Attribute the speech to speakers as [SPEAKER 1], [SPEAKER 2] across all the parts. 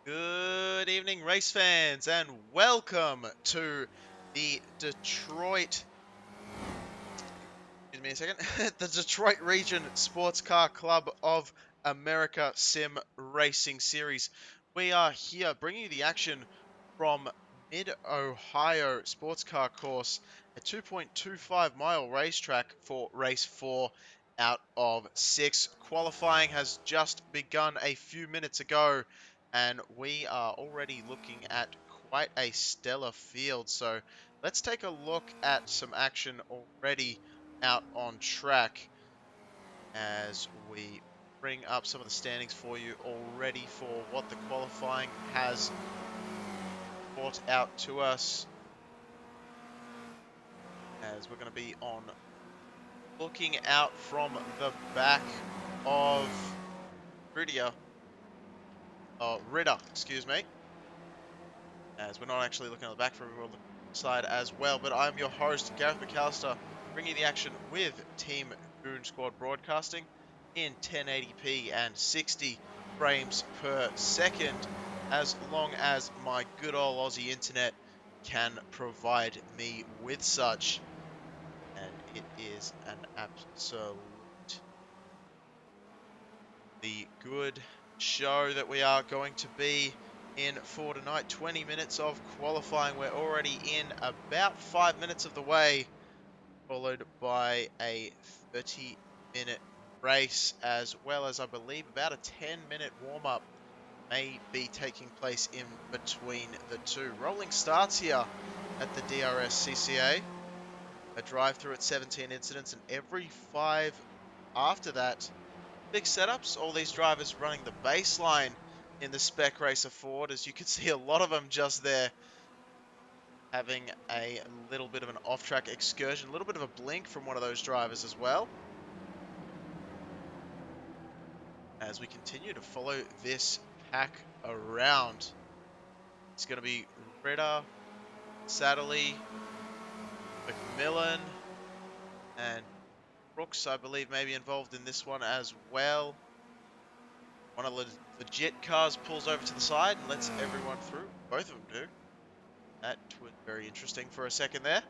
[SPEAKER 1] Good evening, race fans, and welcome to the Detroit, excuse me a second, the Detroit Region Sports Car Club of America Sim Racing Series. We are here bringing you the action from Mid-Ohio Sports Car Course, a 2.25-mile racetrack for race 4 out of 6. Qualifying has just begun a few minutes ago, and we are already looking at quite a stellar field. So let's take a look at some action already out on track as we bring up some of the standings for you already for what the qualifying has brought out to us, as we're going to be on looking out from the back of Ritter, excuse me, as we're not actually looking at the back from the side as well. But I'm your host, Gareth McAllister, bringing the action with Team Goon Squad Broadcasting in 1080p and 60 frames per second, as long as my good old Aussie internet can provide me with such. And it is an absolute good show that we are going to be in for tonight. 20 minutes of qualifying. We're already in about 5 minutes of the way, followed by a 30-minute race, as well as I believe about a 10-minute warm-up may be taking place in between the two. Rolling starts here at the DRSCCA. A drive-through at 17 incidents, and every 5 after that. Big setups, all these drivers running the baseline in the Spec Racer Ford, as you can see a lot of them just there having a little bit of an off-track excursion, a little bit of a blink from one of those drivers as well. As we continue to follow this pack around, it's going to be Ritter, Satterley, McMillan, and Brooks, I believe, may be involved in this one as well. One of the legit cars pulls over to the side and lets everyone through. Both of them do. That was very interesting for a second there.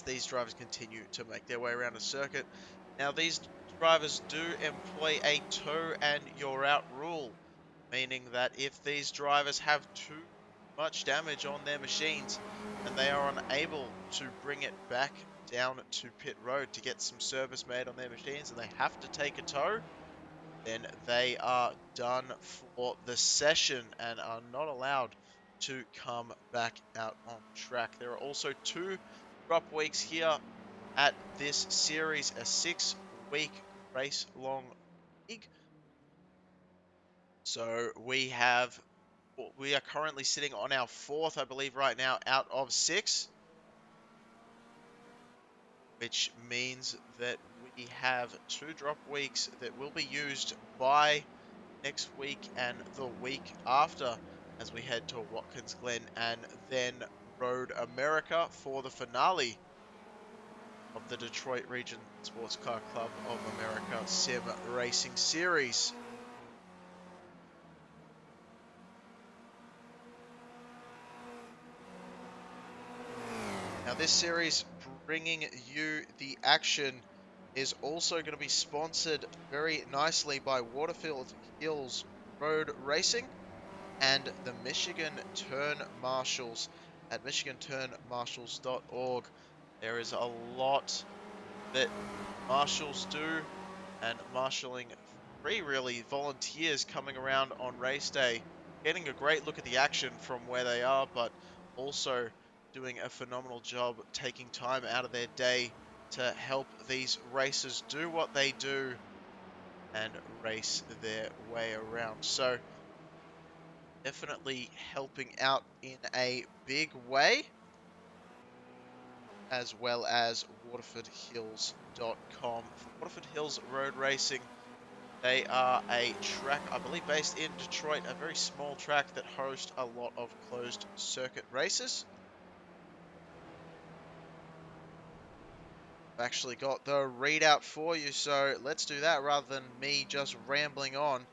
[SPEAKER 1] These drivers continue to make their way around the circuit. Now, these drivers do employ a tow and you're out rule, meaning that if these drivers have too much damage on their machines and they are unable to bring it back down to pit road to get some service made on their machines and they have to take a tow, then they are done for the session and are not allowed to come back out on track. There are also 2 drop weeks here at this series, a 6-week race long league. So we are currently sitting on our 4th, I believe, right now out of 6, which means that we have 2 drop weeks that will be used by next week and the week after, as we head to Watkins Glen and then Road America for the finale of the Detroit Region Sports Car Club of America Sim Racing Series. Now, this series bringing you the action is also going to be sponsored very nicely by Waterfield Hills Road Racing and the Michigan Turn Marshals at michiganturnmarshals.org. There is a lot that marshals do, and marshalling free, really, volunteers coming around on race day, getting a great look at the action from where they are, but also doing a phenomenal job taking time out of their day to help these racers do what they do and race their way around. So definitely helping out in a big way, as well as waterfordhills.com. Waterford Hills Road Racing, they are a track, I believe, based in Detroit, a very small track that hosts a lot of closed circuit races. I've actually got the readout for you, so let's do that rather than me just rambling on.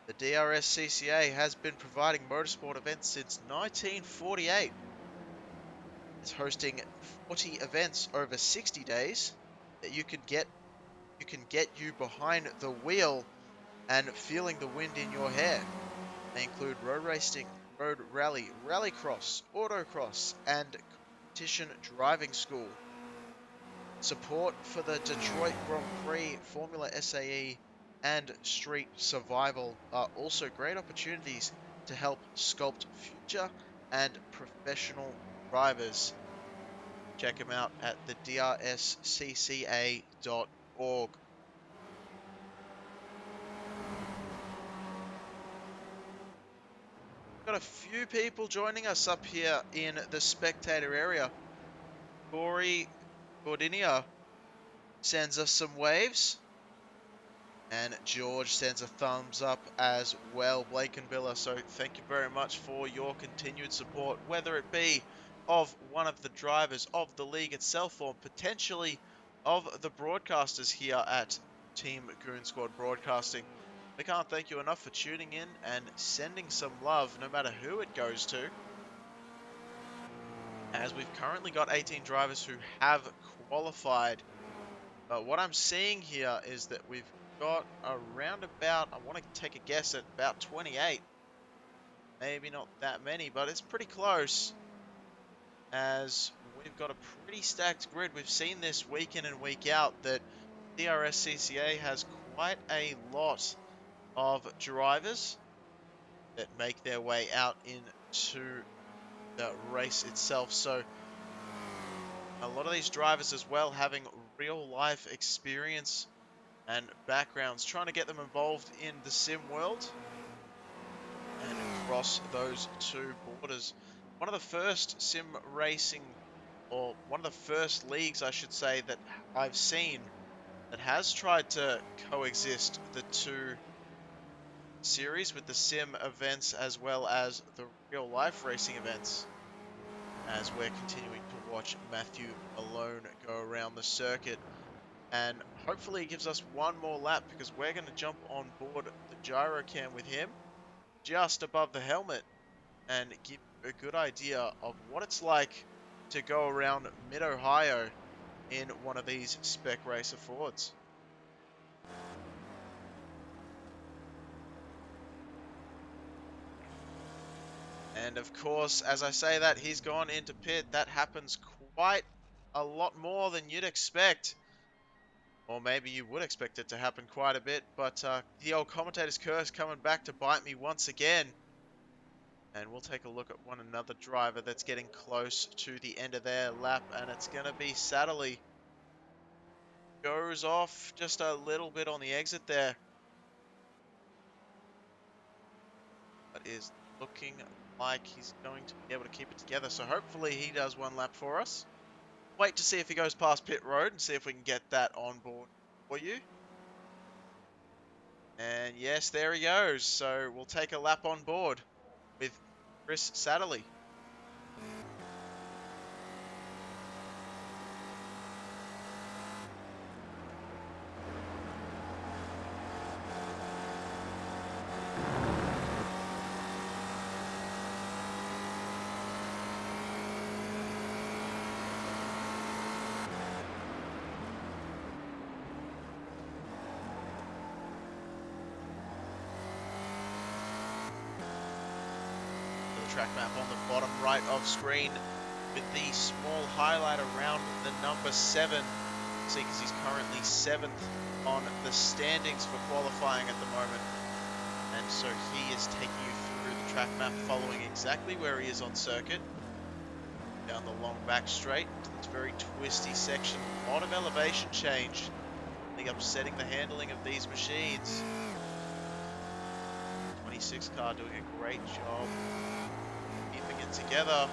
[SPEAKER 1] The DRSCCA has been providing motorsport events since 1948. It's hosting 40 events over 60 days that you can get you behind the wheel and feeling the wind in your hair. They include road racing, road rally, rallycross, autocross, and competition driving school. Support for the Detroit Grand Prix, Formula SAE, and Street Survival are also great opportunities to help sculpt future and professional drivers. Check them out at the DRSCCA.org. Got a few people joining us up here in the spectator area. Corey Gordinia sends us some waves. And George sends a thumbs up as well, Blake and Villa. So thank you very much for your continued support, whether it be of one of the drivers of the league itself or potentially of the broadcasters here at Team Goon Squad Broadcasting. We can't thank you enough for tuning in and sending some love, no matter who it goes to, as we've currently got 18 drivers who have qualified. But what I'm seeing here is that we've got around about, I want to take a guess at about 28. Maybe not that many, but it's pretty close, as we've got a pretty stacked grid. We've seen this week in and week out that DRSCCA has quite a lot of drivers that make their way out into the race itself. So a lot of these drivers as well having real life experience and backgrounds, trying to get them involved in the sim world and across those two borders. One of the first sim racing, or one of the first leagues I should say, that I've seen that has tried to coexist the two series with the sim events as well as the real life racing events, as we're continuing to watch Matthew Malone go around the circuit. And hopefully he gives us one more lap, because we're going to jump on board the gyro cam with him just above the helmet and give you a good idea of what it's like to go around mid-Ohio in one of these Spec Racer Fords. And of course, as I say that, he's gone into pit. That happens quite a lot more than you'd expect. Or maybe you would expect it to happen quite a bit, but the old commentator's curse coming back to bite me once again. And we'll take a look at one another driver that's getting close to the end of their lap, and it's going to be Satterley. Goes off just a little bit on the exit there, but is looking like he's going to be able to keep it together. So hopefully he does one lap for us. Wait to see if he goes past pit road and see if we can get that on board for you. And yes, there he goes. So we'll take a lap on board with Chris Satterley. Track map on the bottom right of screen with the small highlight around the number 7. See, because he's currently 7th on the standings for qualifying at the moment. And so he is taking you through the track map, following exactly where he is on circuit. Down the long back straight to this very twisty section. A lot of elevation change, really upsetting the handling of these machines. 26 car doing a great job keeping it together.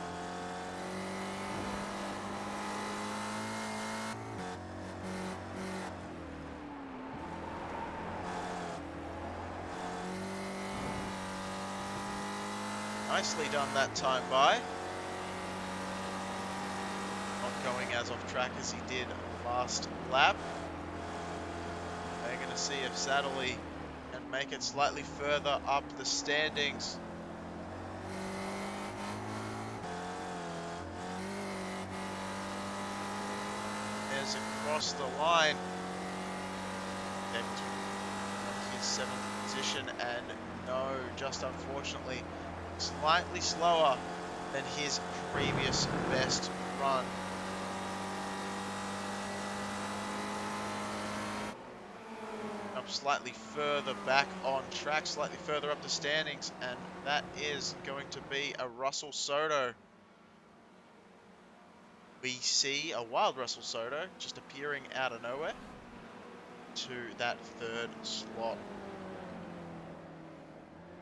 [SPEAKER 1] Nicely done that time by. Not going as off track as he did last lap. We're going to see if Satterley and make it slightly further up the standings. There's across the line. Able to his 7th position, and no, just unfortunately, slightly slower than his previous best run. Up slightly further back on track, slightly further up the standings, and that is going to be a Russell Soto. We see a wild Russell Soto just appearing out of nowhere to that 3rd slot.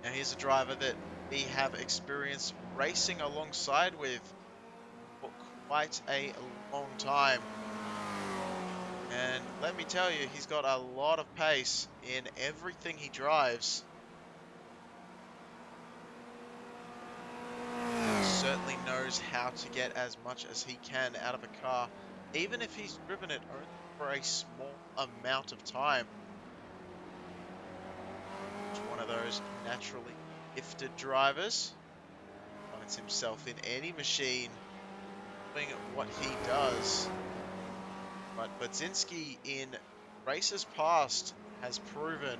[SPEAKER 1] Now here's a driver that we have experienced racing alongside with for quite a long time. And let me tell you, he's got a lot of pace in everything he drives. He certainly knows how to get as much as he can out of a car, even if he's driven it only for a small amount of time. He's one of those naturally gifted drivers. Finds himself in any machine doing what he does. But Budzinski in races past has proven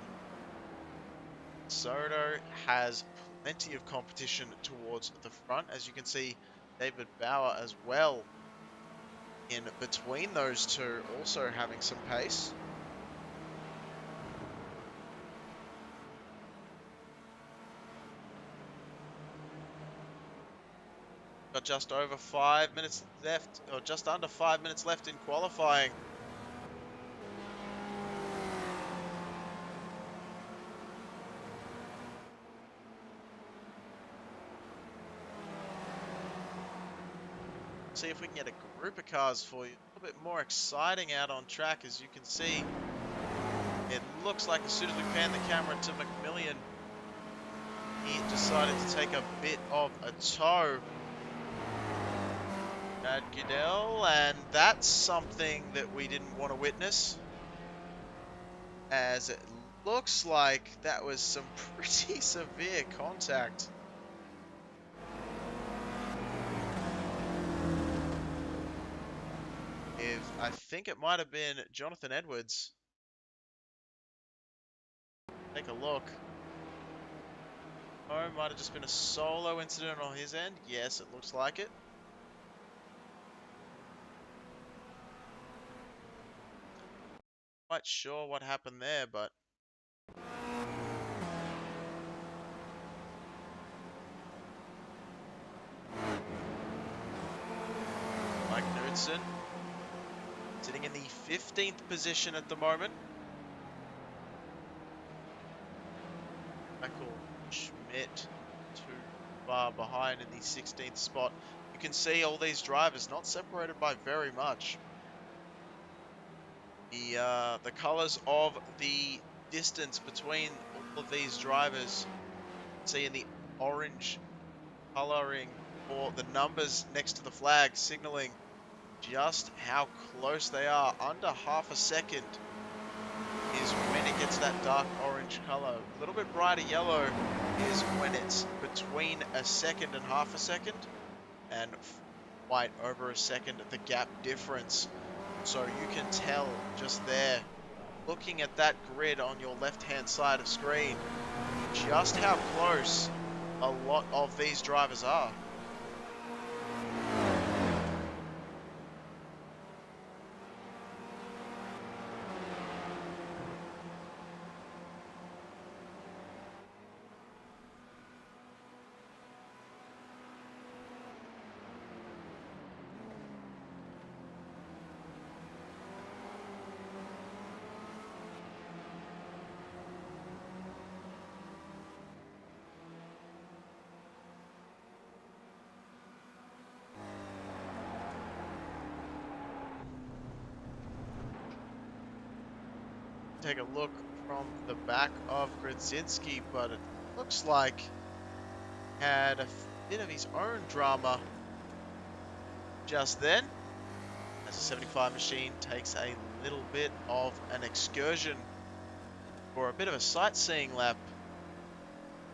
[SPEAKER 1] Soto has plenty of competition towards the front. As you can see, David Bauer as well in between those two, also having some pace. Got just over 5 minutes left, or just under 5 minutes left in qualifying. See if we can get a group of cars for you. A little bit more exciting out on track, as you can see. It looks like as soon as we pan the camera to McMillian, he decided to take a bit of a tow at Goodell, and that's something that we didn't want to witness, as it looks like that was some pretty severe contact. I think it might have been Jonathan Edwards. Take a look. Oh, might have just been a solo incident on his end. Yes, it looks like it. Quite sure what happened there, but Mike Knudsen sitting in the 15th position at the moment. Michael Schmidt too far behind in the 16th spot. You can see all these drivers not separated by very much. The colors of the distance between all of these drivers, see in the orange coloring or the numbers next to the flag signaling just how close they are. Under half a second is when it gets that dark orange color. A little bit brighter yellow is when it's between a second and half a second, and white over a second, the gap difference. So you can tell just there, looking at that grid on your left-hand side of screen, just how close a lot of these drivers are. Take a look from the back of Grodzinski, but it looks like he had a bit of his own drama just then, as the 75 machine takes a little bit of an excursion for a bit of a sightseeing lap.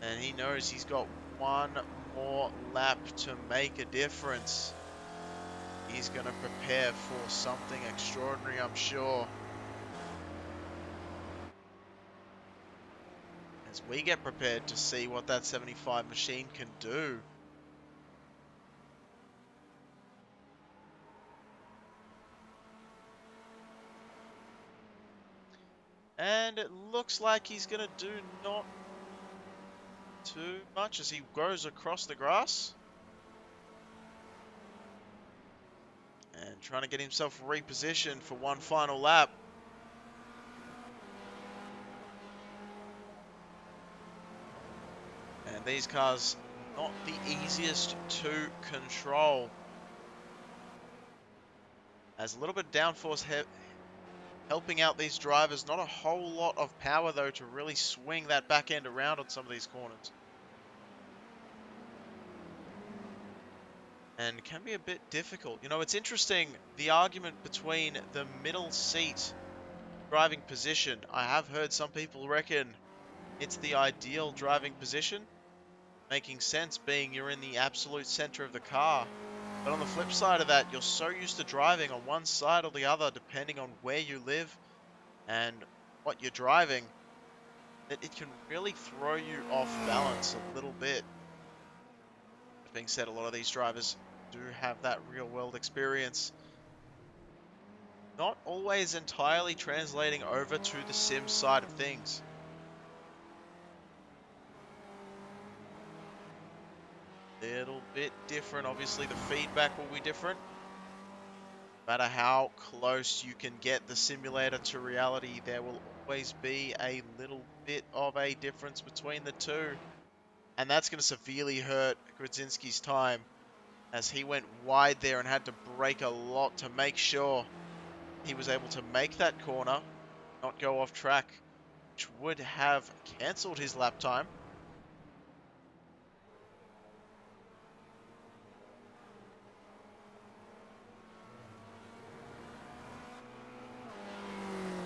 [SPEAKER 1] And he knows he's got one more lap to make a difference. He's going to prepare for something extraordinary, I'm sure. As we get prepared to see what that 75 machine can do. And it looks like he's going to do not too much as he goes across the grass. And trying to get himself repositioned for one final lap. And these cars, not the easiest to control. As a little bit of downforce helping out these drivers. Not a whole lot of power, though, to really swing that back end around on some of these corners. And can be a bit difficult. You know, it's interesting, the argument between the middle seat driving position. I have heard some people reckon it's the ideal driving position. Making sense being you're in the absolute center of the car. But on the flip side of that, you're so used to driving on one side or the other, depending on where you live and what you're driving, that it can really throw you off balance a little bit. That being said, a lot of these drivers do have that real world experience. Not always entirely translating over to the sim side of things. Little bit different. Obviously, the feedback will be different. No matter how close you can get the simulator to reality, there will always be a little bit of a difference between the two. And that's going to severely hurt Grudzinski's time, as he went wide there and had to brake a lot to make sure he was able to make that corner, not go off track, which would have cancelled his lap time.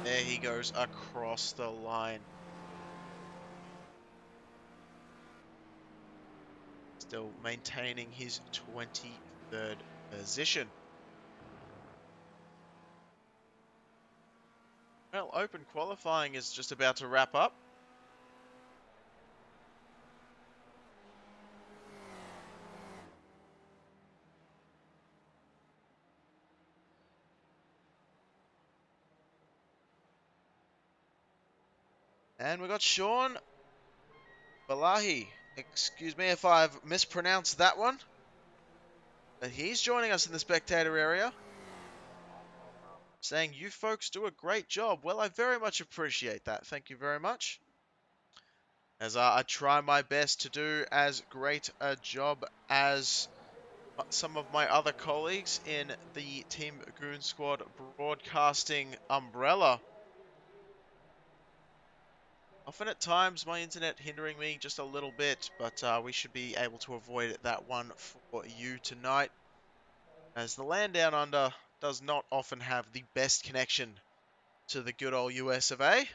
[SPEAKER 1] There he goes across the line. Still maintaining his 23rd position. Well, open qualifying is just about to wrap up. And we got Sean Balahi. Excuse me if I've mispronounced that one. But he's joining us in the spectator area, saying, "You folks do a great job." Well, I very much appreciate that. Thank you very much. As I try my best to do as great a job as some of my other colleagues in the Team Goon Squad broadcasting umbrella. Often at times my internet hindering me just a little bit, but we should be able to avoid that one for you tonight, as the land down under does not often have the best connection to the good old US of A.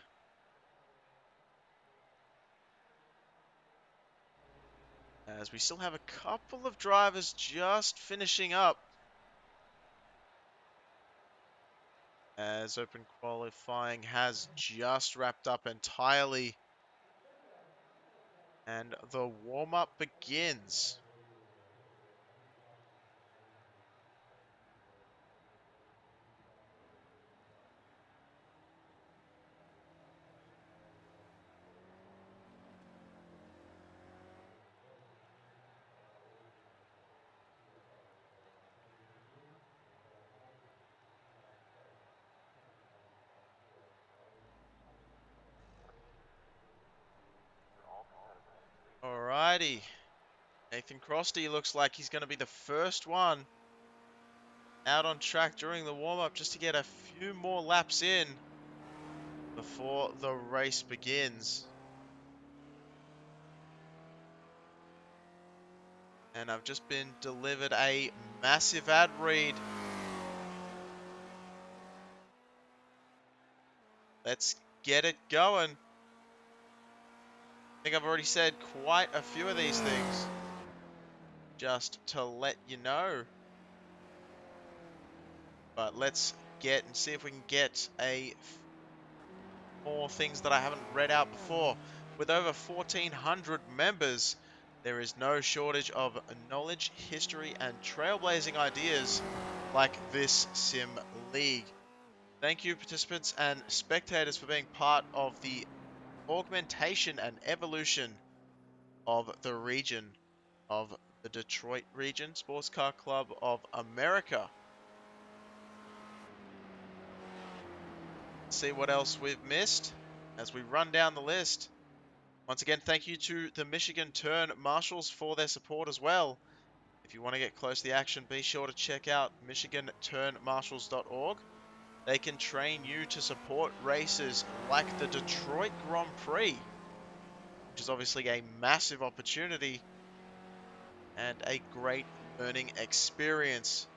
[SPEAKER 1] As we still have a couple of drivers just finishing up, as open qualifying has just wrapped up entirely and the warm-up begins. Alrighty, Nathan Crosty looks like he's going to be the first one out on track during the warm-up, just to get a few more laps in before the race begins. And I've just been delivered a massive ad read. Let's get it going. think I've already said quite a few of these things. Just to let you know. But let's get and see if we can get more things that I haven't read out before. With over 1,400 members, there is no shortage of knowledge, history, and trailblazing ideas like this sim league. Thank you, participants and spectators, for being part of the augmentation and evolution of the region of the Detroit Region Sports Car Club of America. Let's see what else we've missed as we run down the list. Once again, thank you to the Michigan Turn Marshals for their support as well. If you want to get close to the action, be sure to check out michiganturnmarshals.org. They can train you to support races like the Detroit Grand Prix, which is obviously a massive opportunity and a great learning experience.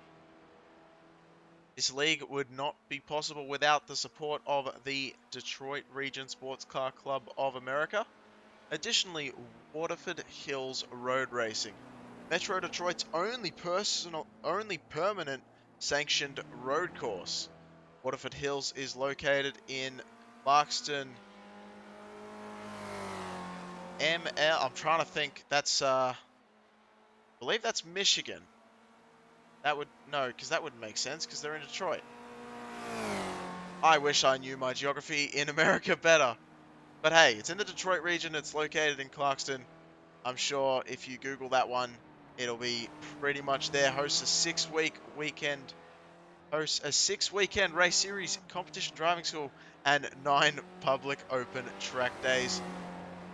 [SPEAKER 1] This league would not be possible without the support of the Detroit Region Sports Car Club of America. Additionally, Waterford Hills Road Racing, Metro Detroit's only permanent sanctioned road course. Waterford Hills is located in Clarkston, ML. I'm trying to think. That's I believe that's Michigan. That would no, because that wouldn't make sense because they're in Detroit. I wish I knew my geography in America better. But hey, it's in the Detroit region. It's located in Clarkston. I'm sure if you Google that one, it'll be pretty much there. Hosts a six-weekend race series, competition driving school, and 9 public open track days.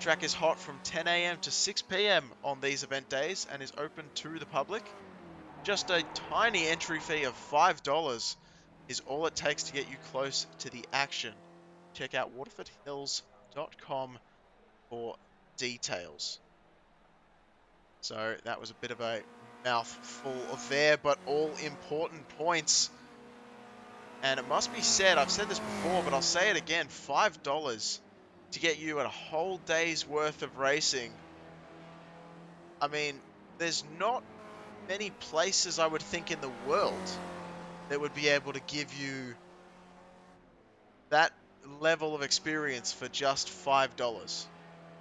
[SPEAKER 1] Track is hot from 10 a.m. to 6 p.m. on these event days and is open to the public. Just a tiny entry fee of $5 is all it takes to get you close to the action. Check out waterfordhills.com for details. So that was a bit of a mouthful there, but all important points. And it must be said, I've said this before, but I'll say it again, $5 to get you a whole day's worth of racing. I mean, there's not many places I would think in the world that would be able to give you that level of experience for just $5.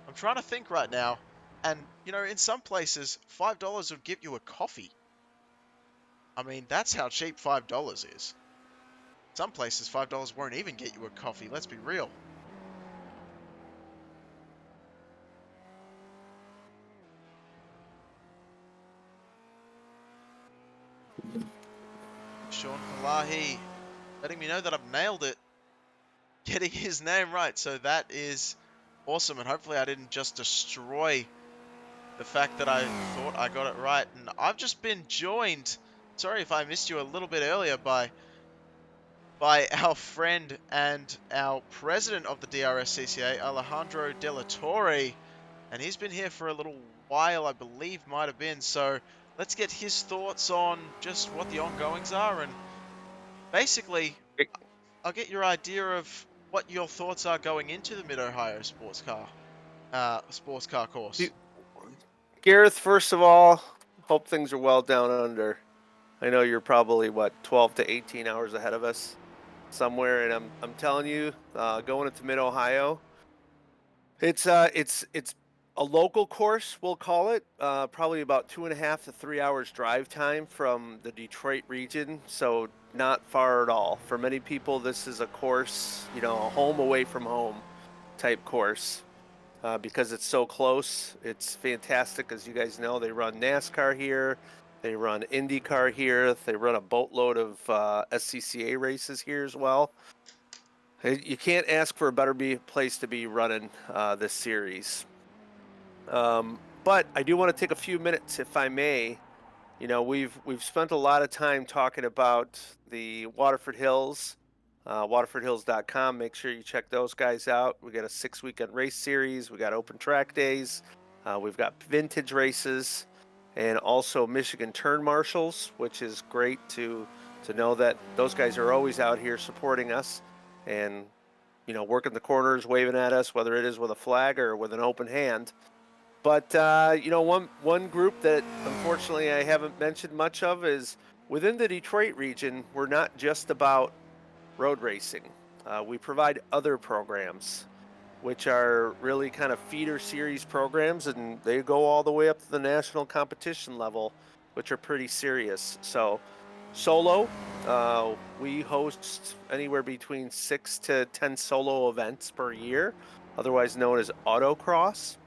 [SPEAKER 1] I'm trying to think right now, and you know, in some places, $5 would get you a coffee. I mean, that's how cheap $5 is. Some places, $5 won't even get you a coffee, let's be real. Sean Falahi letting me know that I've nailed it. Getting his name right, so that is awesome, and hopefully I didn't just destroy the fact that I thought I got it right. And I've just been joined, sorry if I missed you a little bit earlier, by our friend and our president of the DRSCCA, Alejandro De La Torre, and he's been here for a little while, I believe might have been. So let's get his thoughts on just what the ongoings are, and basically I'll get your idea of what your thoughts are going into the Mid-Ohio sports car course.
[SPEAKER 2] Gareth, first of all, hope things are well down under. I know you're probably, 12 to 18 hours ahead of us somewhere, and I'm telling you, going into Mid-Ohio, it's a local course, we'll call it, probably about 2.5 to 3 hours drive time from the Detroit region, so not far at all. For many people, this is a course, a home away from home type course. Because it's so close. It's fantastic. As you guys know, they run NASCAR here. They run IndyCar here. They run a boatload of SCCA races here as well. You can't ask for a better place to be running this series. But I do want to take a few minutes, if I may. We've spent a lot of time talking about the Waterford Hills. waterfordhills.com. Make sure you check those guys out. We got a 6-weekend race series. We got open track days. We've got vintage races, and also Michigan Turn Marshals, which is great to know that those guys are always out here supporting us and working the corners, waving at us, whether it is with a flag or with an open hand. But one group that unfortunately I haven't mentioned much of is within the Detroit region. We're not just about road racing. We provide other programs, which are really kind of feeder series programs, and they go all the way up to the national competition level, which are pretty serious. So, solo, we host anywhere between 6 to 10 solo events per year, otherwise known as autocross.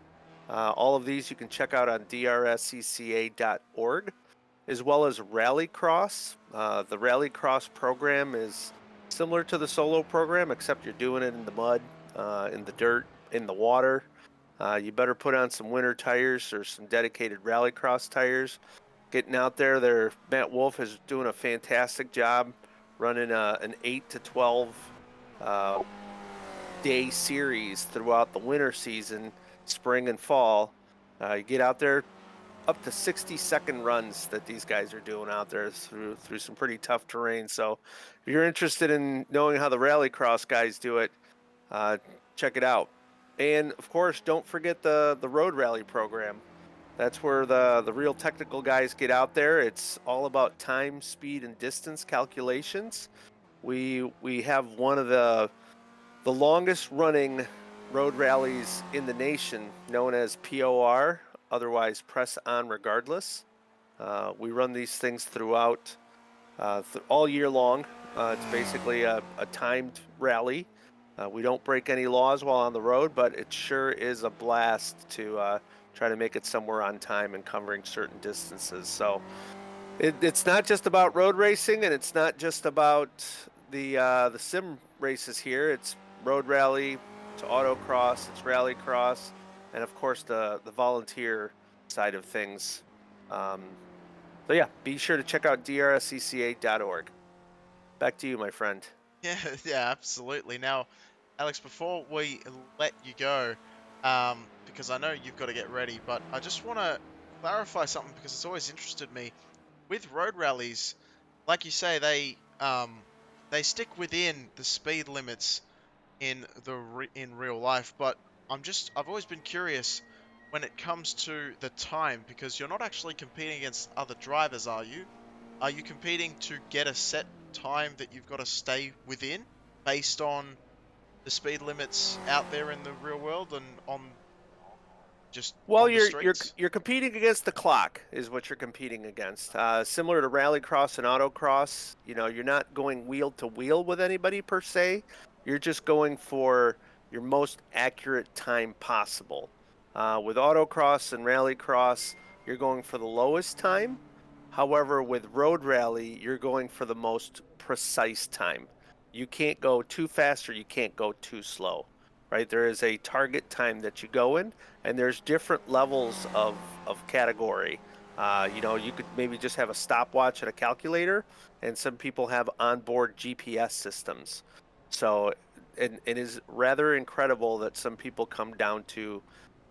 [SPEAKER 2] All of these you can check out on DRSCCA.org, as well as rallycross. The rallycross program is similar to the solo program, except you're doing it in the mud, in the dirt, in the water. You better put on some winter tires or some dedicated rallycross tires. Getting out there, Matt Wolf is doing a fantastic job running an 8 to 12 day series throughout the winter season, spring and fall. You get out there, up to 60-second runs that these guys are doing out there through some pretty tough terrain. So if you're interested in knowing how the rallycross guys do it, check it out. And of course, don't forget the road rally program. That's where the real technical guys get out there. It's all about time, speed, and distance calculations. We have one of the longest running road rallies in the nation, known as POR, otherwise Press On Regardless. We run these things throughout all year long. It's basically a timed rally. We don't break any laws while on the road, but it sure is a blast to try to make it somewhere on time and covering certain distances. So it's not just about road racing, and it's not just about the sim races here. It's road rally, it's autocross, it's rallycross, and of course the volunteer side of things. So yeah, be sure to check out DRSCCA.org. Back to you, my friend.
[SPEAKER 1] Yeah, yeah, absolutely. Now, Alex, before we let you go, because I know you've got to get ready, but I just want to clarify something because it's always interested me. With road rallies, like you say, they stick within the speed limits in real life, but I've always been curious when it comes to the time, because you're not actually competing against other drivers, are you? Are you competing to get a set time that you've got to stay within based on the speed limits out there in the real world and just
[SPEAKER 2] Well,
[SPEAKER 1] on the
[SPEAKER 2] you're
[SPEAKER 1] streets?
[SPEAKER 2] you're competing against the clock, is what you're competing against. Similar to rallycross and autocross, you're not going wheel to wheel with anybody per se. You're just going for your most accurate time possible. With autocross and rallycross, you're going for the lowest time. However, with road rally, you're going for the most precise time. You can't go too fast or you can't go too slow, right? There is a target time that you go in, and there's different levels of category. You could maybe just have a stopwatch and a calculator, and some people have onboard GPS systems. So it is rather incredible that some people come down to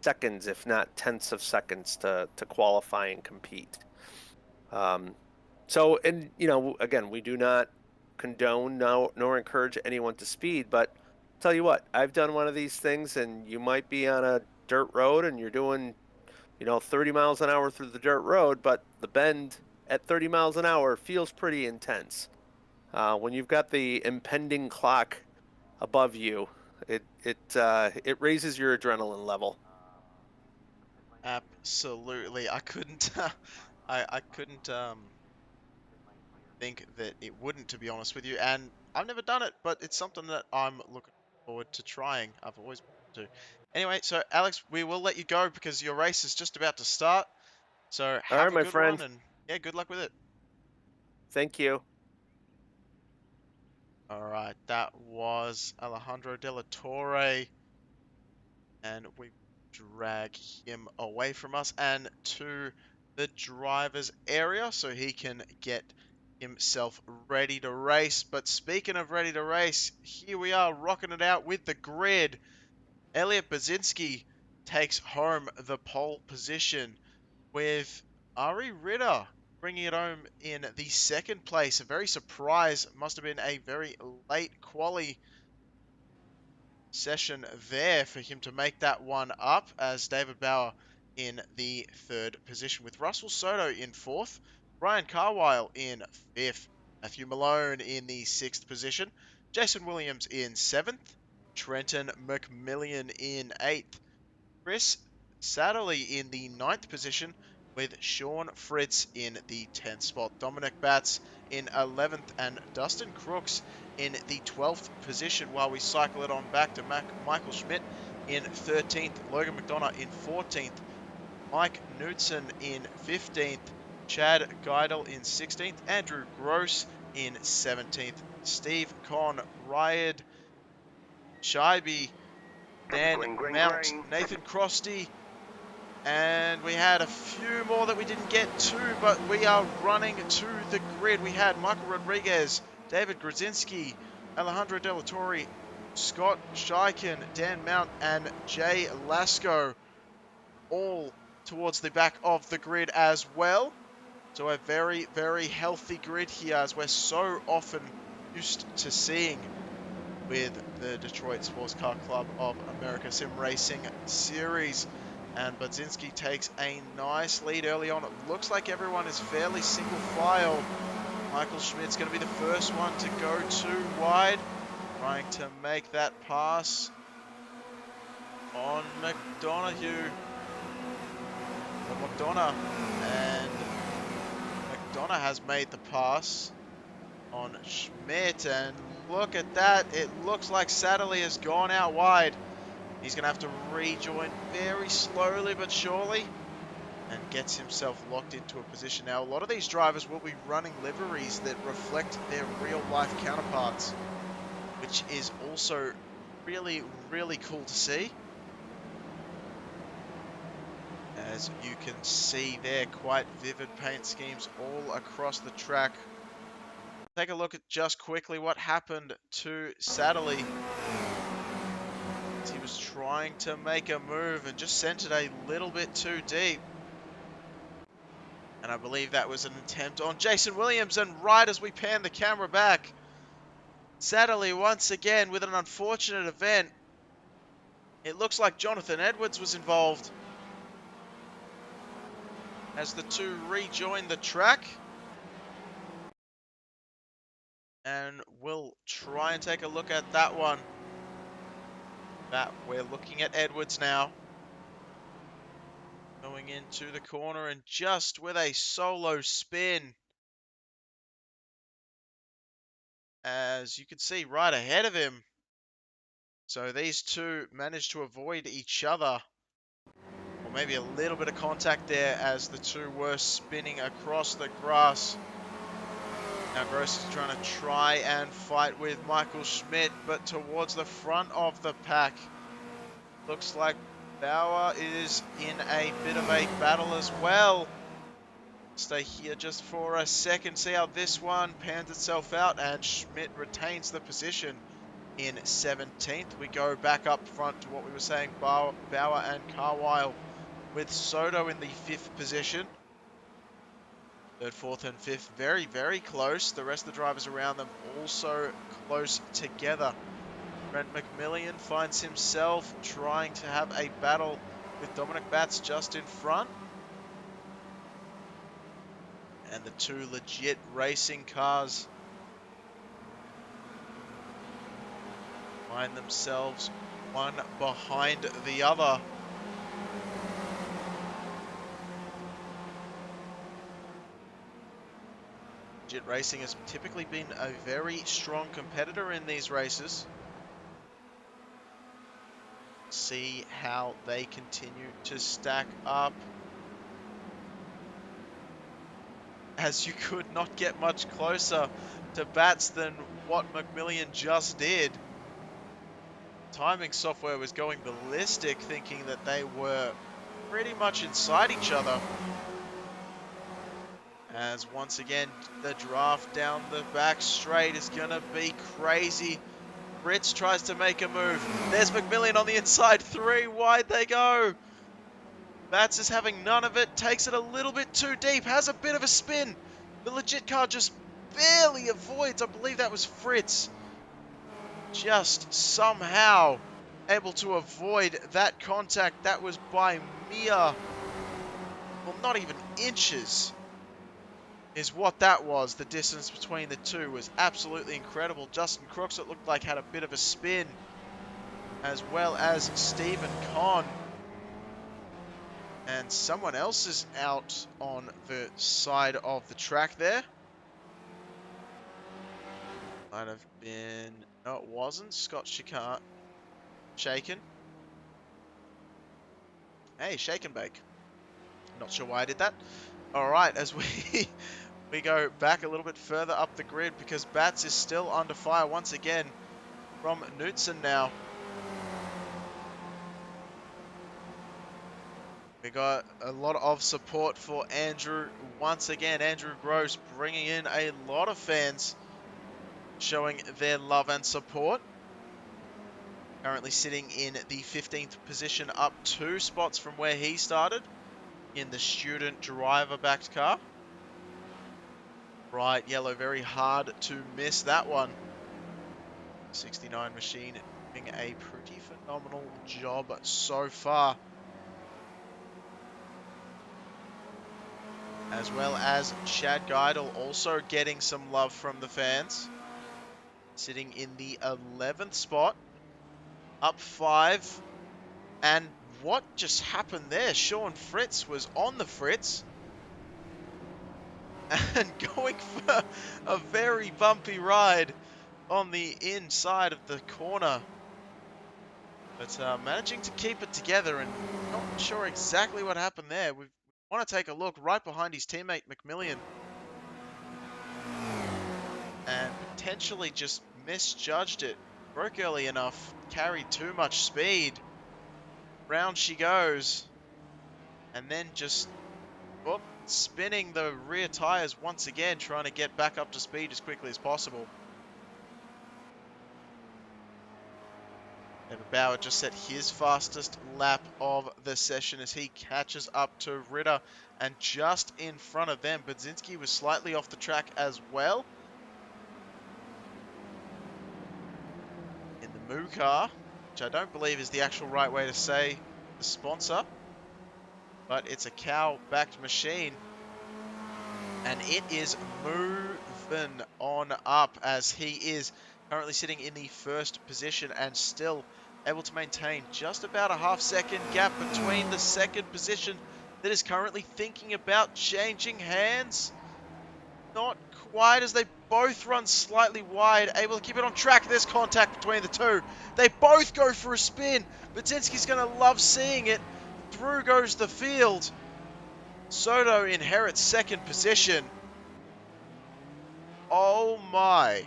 [SPEAKER 2] seconds, if not tenths of seconds, to qualify and compete. Um, and again, we do not condone nor encourage anyone to speed, but tell you what, I've done one of these things, and you might be on a dirt road and you're doing 30 miles an hour through the dirt road, but the bend at 30 miles an hour feels pretty intense. When you've got the impending clock above you, it raises your adrenaline level.
[SPEAKER 1] Absolutely. I couldn't I couldn't think that it wouldn't, to be honest with you. And I've never done it, but it's something that I'm looking forward to trying. I've always wanted to. Anyway, so Alex, we will let you go because your race is just about to start. So
[SPEAKER 2] All right,
[SPEAKER 1] have a
[SPEAKER 2] my
[SPEAKER 1] good one,
[SPEAKER 2] friend.
[SPEAKER 1] and yeah, good luck with it.
[SPEAKER 2] Thank you.
[SPEAKER 1] All right, that was Alejandro de la Torre, and we drag him away from us and to the driver's area so he can get himself ready to race. But speaking of ready to race, here we are rocking it out with the grid. Elliot Basinski takes home the pole position with Ari Ritter bringing it home in the second place. A very surprise, must have been a very late quali session there for him to make that one up, as David Bauer in the 3rd position, with Russell Soto in 4th, Brian Carwile in 5th, Matthew Malone in the 6th position, Jason Williams in 7th, Trenton McMillan in 8th, Chris Satterley in the 9th position, with Sean Fritz in the 10th spot, Dominic Batts in 11th, and Dustin Crooks in the 12th position, while we cycle it on back to Michael Schmidt in 13th, Logan McDonough in 14th, Mike Knudsen in 15th, Chad Geidel in 16th, Andrew Gross in 17th, Steve Conn, Ryad Scheibe, Dan Mount, Nathan Crosty, and we had a few more that we didn't get to, but we are running to the grid. We had Michael Rodriguez, David Grzinski, Alejandro De La Torre, Scott Scheiken, Dan Mount, and Jay Lasco, all towards the back of the grid as well. So a very, very healthy grid here, as we're so often used to seeing with the Detroit Sports Car Club of America Sim Racing Series. And Budzinski takes a nice lead early on. It looks like everyone is fairly single file. Michael Schmidt's going to be the first one to go too wide, trying to make that pass on McDonough. McDonough, and McDonough has made the pass on Schmidt, and look at that. It looks like Satterley has gone out wide. He's going to have to rejoin very slowly but surely, and gets himself locked into a position. Now, a lot of these drivers will be running liveries that reflect their real-life counterparts, which is also really, really cool to see. As you can see there, quite vivid paint schemes all across the track. Take a look at just quickly what happened to Satterley. He was trying to make a move and just sent it a little bit too deep. And I believe that was an attempt on Jason Williams. And right as we pan the camera back, Satterley once again with an unfortunate event. It looks like Jonathan Edwards was involved, as the two rejoin the track. And we'll try and take a look at that one. We're looking at Edwards now. Going into the corner and just with a solo spin. As you can see right ahead of him. So these two managed to avoid each other. Or maybe a little bit of contact there as the two were spinning across the grass. Now Gross is trying and fight with Michael Schmidt, but towards the front of the pack. Looks like Bauer is in a bit of a battle as well. Stay here just for a second, see how this one pans itself out, and Schmidt retains the position in 17th. We go back up front to what we were saying, Bauer and Carwile, with Soto in the 5th position. 3rd, 4th, and 5th, very, very close. The rest of the drivers around them also close together. Brent McMillan finds himself trying to have a battle with Dominic Batts just in front. And the two legit racing cars find themselves one behind the other. Legit Racing has typically been a very strong competitor in these races. See how they continue to stack up. As you could not get much closer to Batts than what McMillan just did. Timing software was going ballistic, thinking that they were pretty much inside each other. As once again, the draft down the back straight is going to be crazy. Ritz tries to make a move. There's McMillan on the inside. 3 wide they go. Batts is having none of it. Takes it a little bit too deep. Has a bit of a spin. The legit car just barely avoids. I believe that was Fritz. Just somehow able to avoid that contact. That was by mere, well, not even inches is what that was. The distance between the two was absolutely incredible. Justin Crooks, it looked like, had a bit of a spin, as well as Stephen Conn. And someone else is out on the side of the track there. Might have been... No, it wasn't. Scott Shaken. Hey, Shake and Bake. Not sure why I did that. All right, as we we go back a little bit further up the grid, because Bats is still under fire once again from Knutson now. We got a lot of support for Andrew once again. Andrew Gross bringing in a lot of fans showing their love and support. Currently sitting in the 15th position, up 2 spots from where he started in the student driver backed car. Bright yellow, very hard to miss that one. 69 machine doing a pretty phenomenal job so far. As well as Chad Geidel also getting some love from the fans. Sitting in the 11th spot. Up 5. And what just happened there? Sean Fritz was on the Fritz. And going for a very bumpy ride on the inside of the corner. But managing to keep it together, and not sure exactly what happened there. We want to take a look right behind his teammate McMillian. And potentially just misjudged it. Broke early enough, carried too much speed. Round she goes. And then just spinning the rear tires once again, trying to get back up to speed as quickly as possible. David Bauer just set his fastest lap of the session as he catches up to Ritter, and just in front of them, Budzinski was slightly off the track as well. In the Moo car, which I don't believe is the actual right way to say the sponsor, but it's a cow-backed machine. And it is moving on up, as he is currently sitting in the 1st position and still able to maintain just about a half-second gap between the 2nd position that is currently thinking about changing hands. Not quite, as they both run slightly wide, able to keep it on track. There's contact between the two. They both go for a spin. Budzinski's going to love seeing it. Through goes the field. Soto inherits 2nd position. Oh my.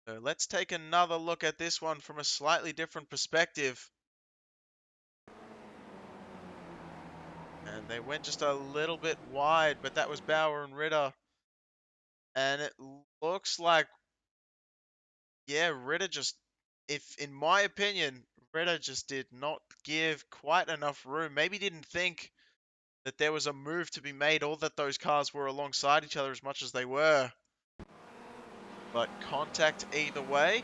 [SPEAKER 1] So let's take another look at this one from a slightly different perspective. And they went just a little bit wide, but that was Bauer and Ritter. And it looks like, yeah, Ritter just, in my opinion, Ritter just did not give quite enough room. Maybe didn't think that there was a move to be made, or that those cars were alongside each other as much as they were. But contact either way.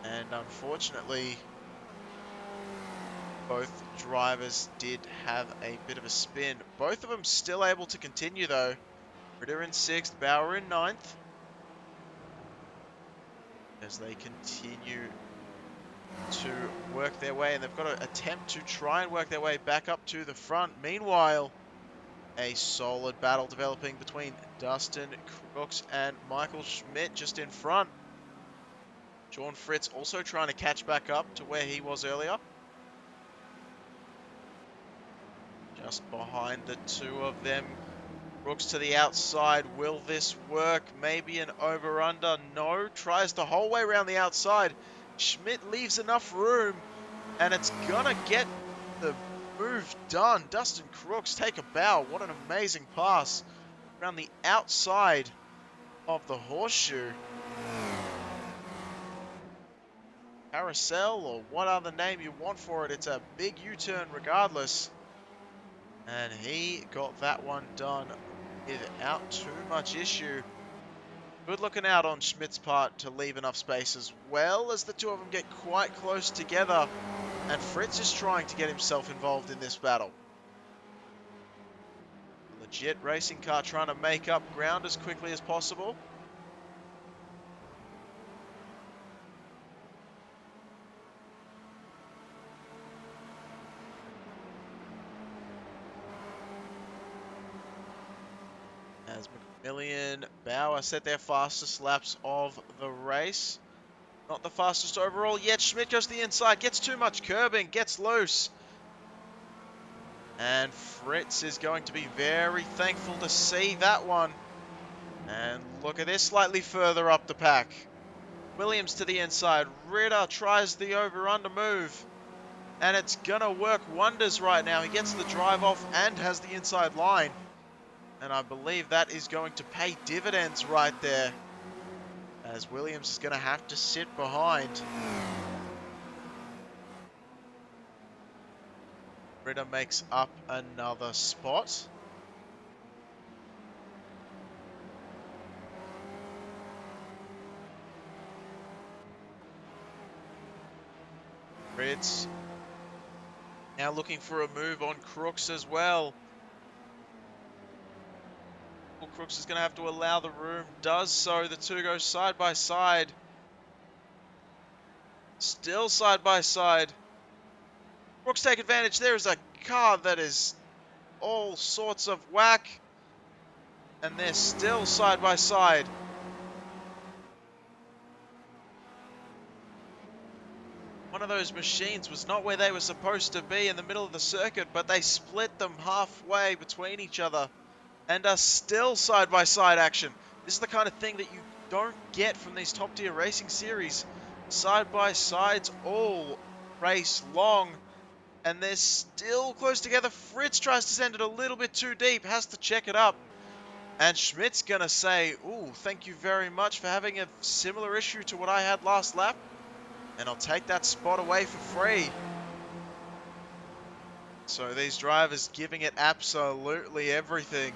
[SPEAKER 1] And unfortunately, both drivers did have a bit of a spin. Both of them still able to continue though. Ritter in 6th, Bauer in 9th. As they continue to work their way, and they've got to attempt to try and work their way back up to the front. Meanwhile, a solid battle developing between Dustin Crooks and Michael Schmidt just in front. Sean Fritz also trying to catch back up to where he was earlier. Just behind the two of them. Brooks to the outside. Will this work? Maybe an over-under. No. Tries the whole way around the outside. Schmidt leaves enough room, and it's gonna get the move done. Dustin Crooks take a bow. What an amazing pass around the outside of the horseshoe. Carousel, or what other name you want for it. It's a big U-turn regardless. And he got that one done without too much issue. Good looking out on Schmidt's part to leave enough space as well as the two of them get quite close together. And Fritz is trying to get himself involved in this battle. A legit racing car trying to make up ground as quickly as possible. As McMillan, Bauer set their fastest laps of the race. Not the fastest overall yet. Schmidt goes to the inside, gets too much curbing, gets loose. And Fritz is going to be very thankful to see that one. And look at this, slightly further up the pack. Williams to the inside. Ritter tries the over-under move. And it's going to work wonders right now. He gets the drive off and has the inside line. And I believe that is going to pay dividends right there, as Williams is going to have to sit behind. Ritter makes up another spot. Reds now looking for a move on Crooks as well. Crooks is going to have to allow the room. Does so. The two go side by side. Still side by side. Crooks take advantage. There is a car that is all sorts of whack. And they're still side by side. One of those machines was not where they were supposed to be in the middle of the circuit, but they split them halfway between each other and are still side-by-side action. This is the kind of thing that you don't get from these top-tier racing series. Side-by-sides all race long, and they're still close together. Fritz tries to send it a little bit too deep, has to check it up. And Schmidt's going to say, ooh, thank you very much for having a similar issue to what I had last lap. And I'll take that spot away for free. So these drivers giving it absolutely everything.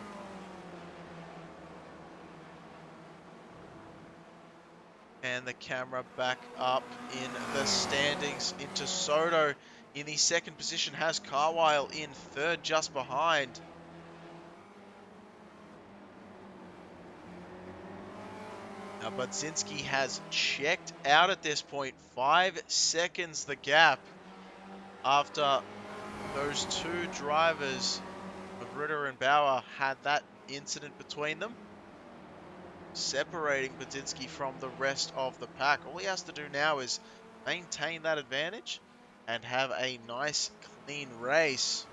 [SPEAKER 1] And the camera back up in the standings into Soto in the second position, has Carwile in third just behind. Now Budzinski has checked out at this point. 5 seconds the gap after those two drivers of Ritter and Bauer had that incident between them, separating Budzinski from the rest of the pack. All he has to do now is maintain that advantage and have a nice clean race.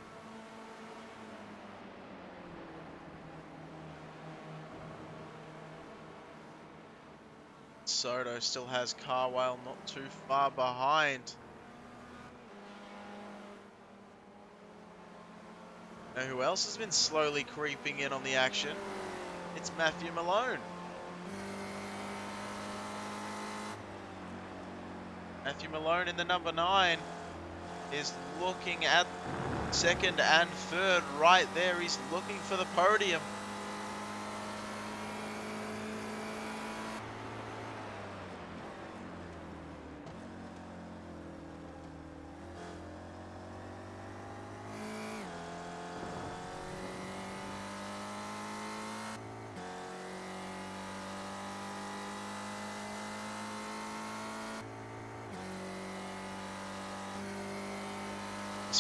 [SPEAKER 1] Soto still has Carwile not too far behind. Now who else has been slowly creeping in on the action? It's Matthew Malone. Matthew Malone in the number 9 is looking at second and third right there. He's looking for the podium.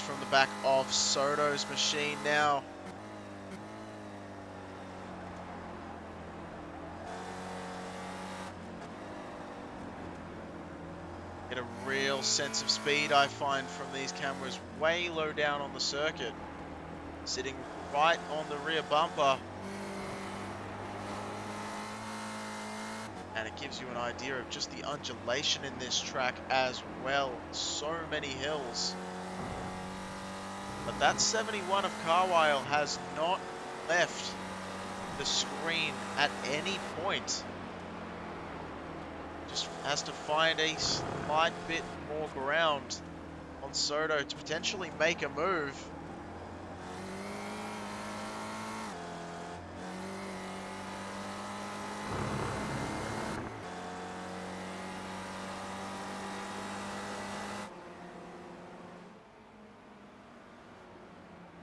[SPEAKER 1] From the back of Soto's machine now. Get a real sense of speed, I find, from these cameras way low down on the circuit. Sitting right on the rear bumper. And it gives you an idea of just the undulation in this track as well. So many hills. But that 71 of Carwile has not left the screen at any point. Just has to find a slight bit more ground on Soto to potentially make a move.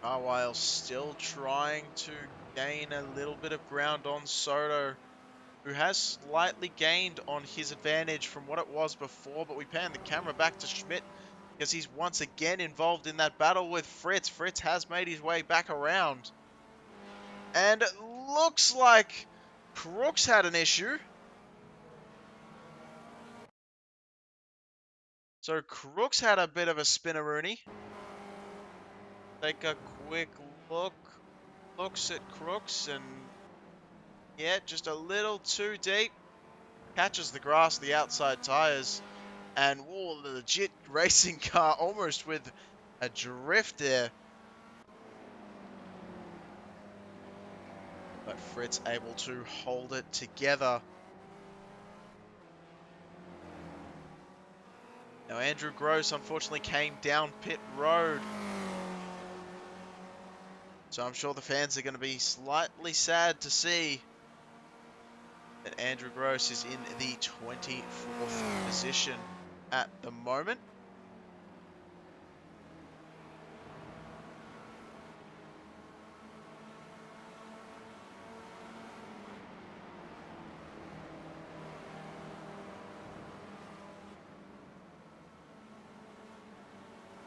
[SPEAKER 1] Carwile still trying to gain a little bit of ground on Soto, who has slightly gained on his advantage from what it was before, but we pan the camera back to Schmidt because he's once again involved in that battle with Fritz. Fritz has made his way back around. And it looks like Crooks had an issue. So Crooks had a bit of a spinneroony. Take a quick look. Looks at Crooks and yeah, just a little too deep. Catches the grass, the outside tires, and whoa, the legit racing car almost with a drift there. But Fritz able to hold it together. Now Andrew Gross unfortunately came down pit road. So I'm sure the fans are going to be slightly sad to see that Andrew Gross is in the 24th position at the moment.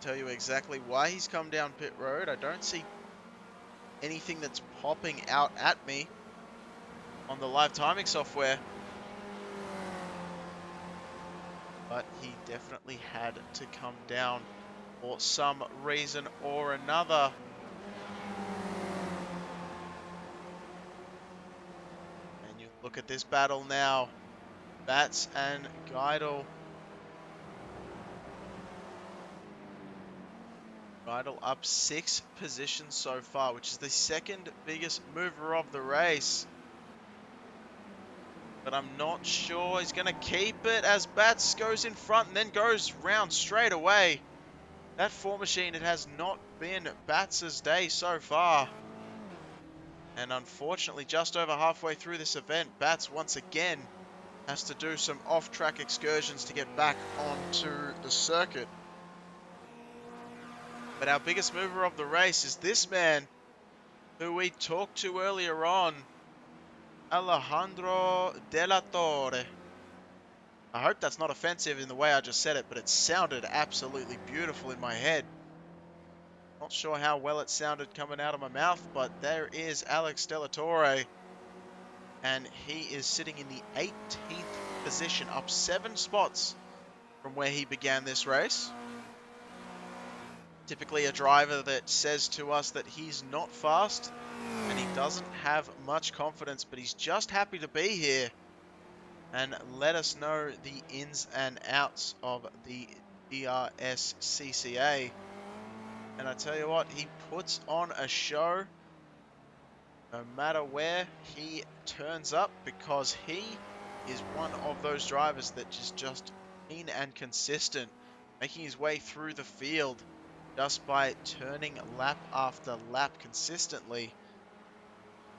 [SPEAKER 1] Tell you exactly why he's come down pit road. I don't see anything that's popping out at me on the live timing software. But he definitely had to come down for some reason or another. And you look at this battle now. Bats and Geidel. Geidel up 6 positions so far, which is the second biggest mover of the race. But I'm not sure he's going to keep it as Bats goes in front and then goes round straight away. That 4 machine, it has not been Bats' day so far. And unfortunately, just over halfway through this event, Bats once again has to do some off-track excursions to get back onto the circuit. But our biggest mover of the race is this man who we talked to earlier on, Alejandro De La Torre. I hope that's not offensive in the way I just said it, but it sounded absolutely beautiful in my head. Not sure how well it sounded coming out of my mouth, but there is Alex De La Torre. And he is sitting in the 18th position, up 7 spots from where he began this race. Typically a driver that says to us that he's not fast and he doesn't have much confidence, but he's just happy to be here and let us know the ins and outs of the DRSCCA. And I tell you what, he puts on a show no matter where he turns up, because he is one of those drivers that is just keen and consistent, making his way through the field just by turning lap after lap consistently.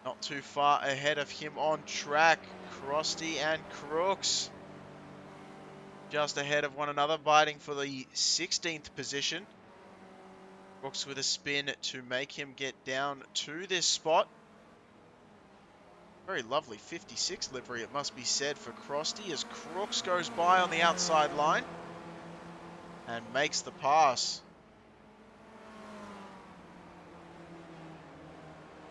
[SPEAKER 1] Not too far ahead of him on track, Krusty and Crooks just ahead of one another, fighting for the 16th position. Crooks with a spin to make him get down to this spot. Very lovely 56 livery, it must be said, for Krusty, as Crooks goes by on the outside line and makes the pass.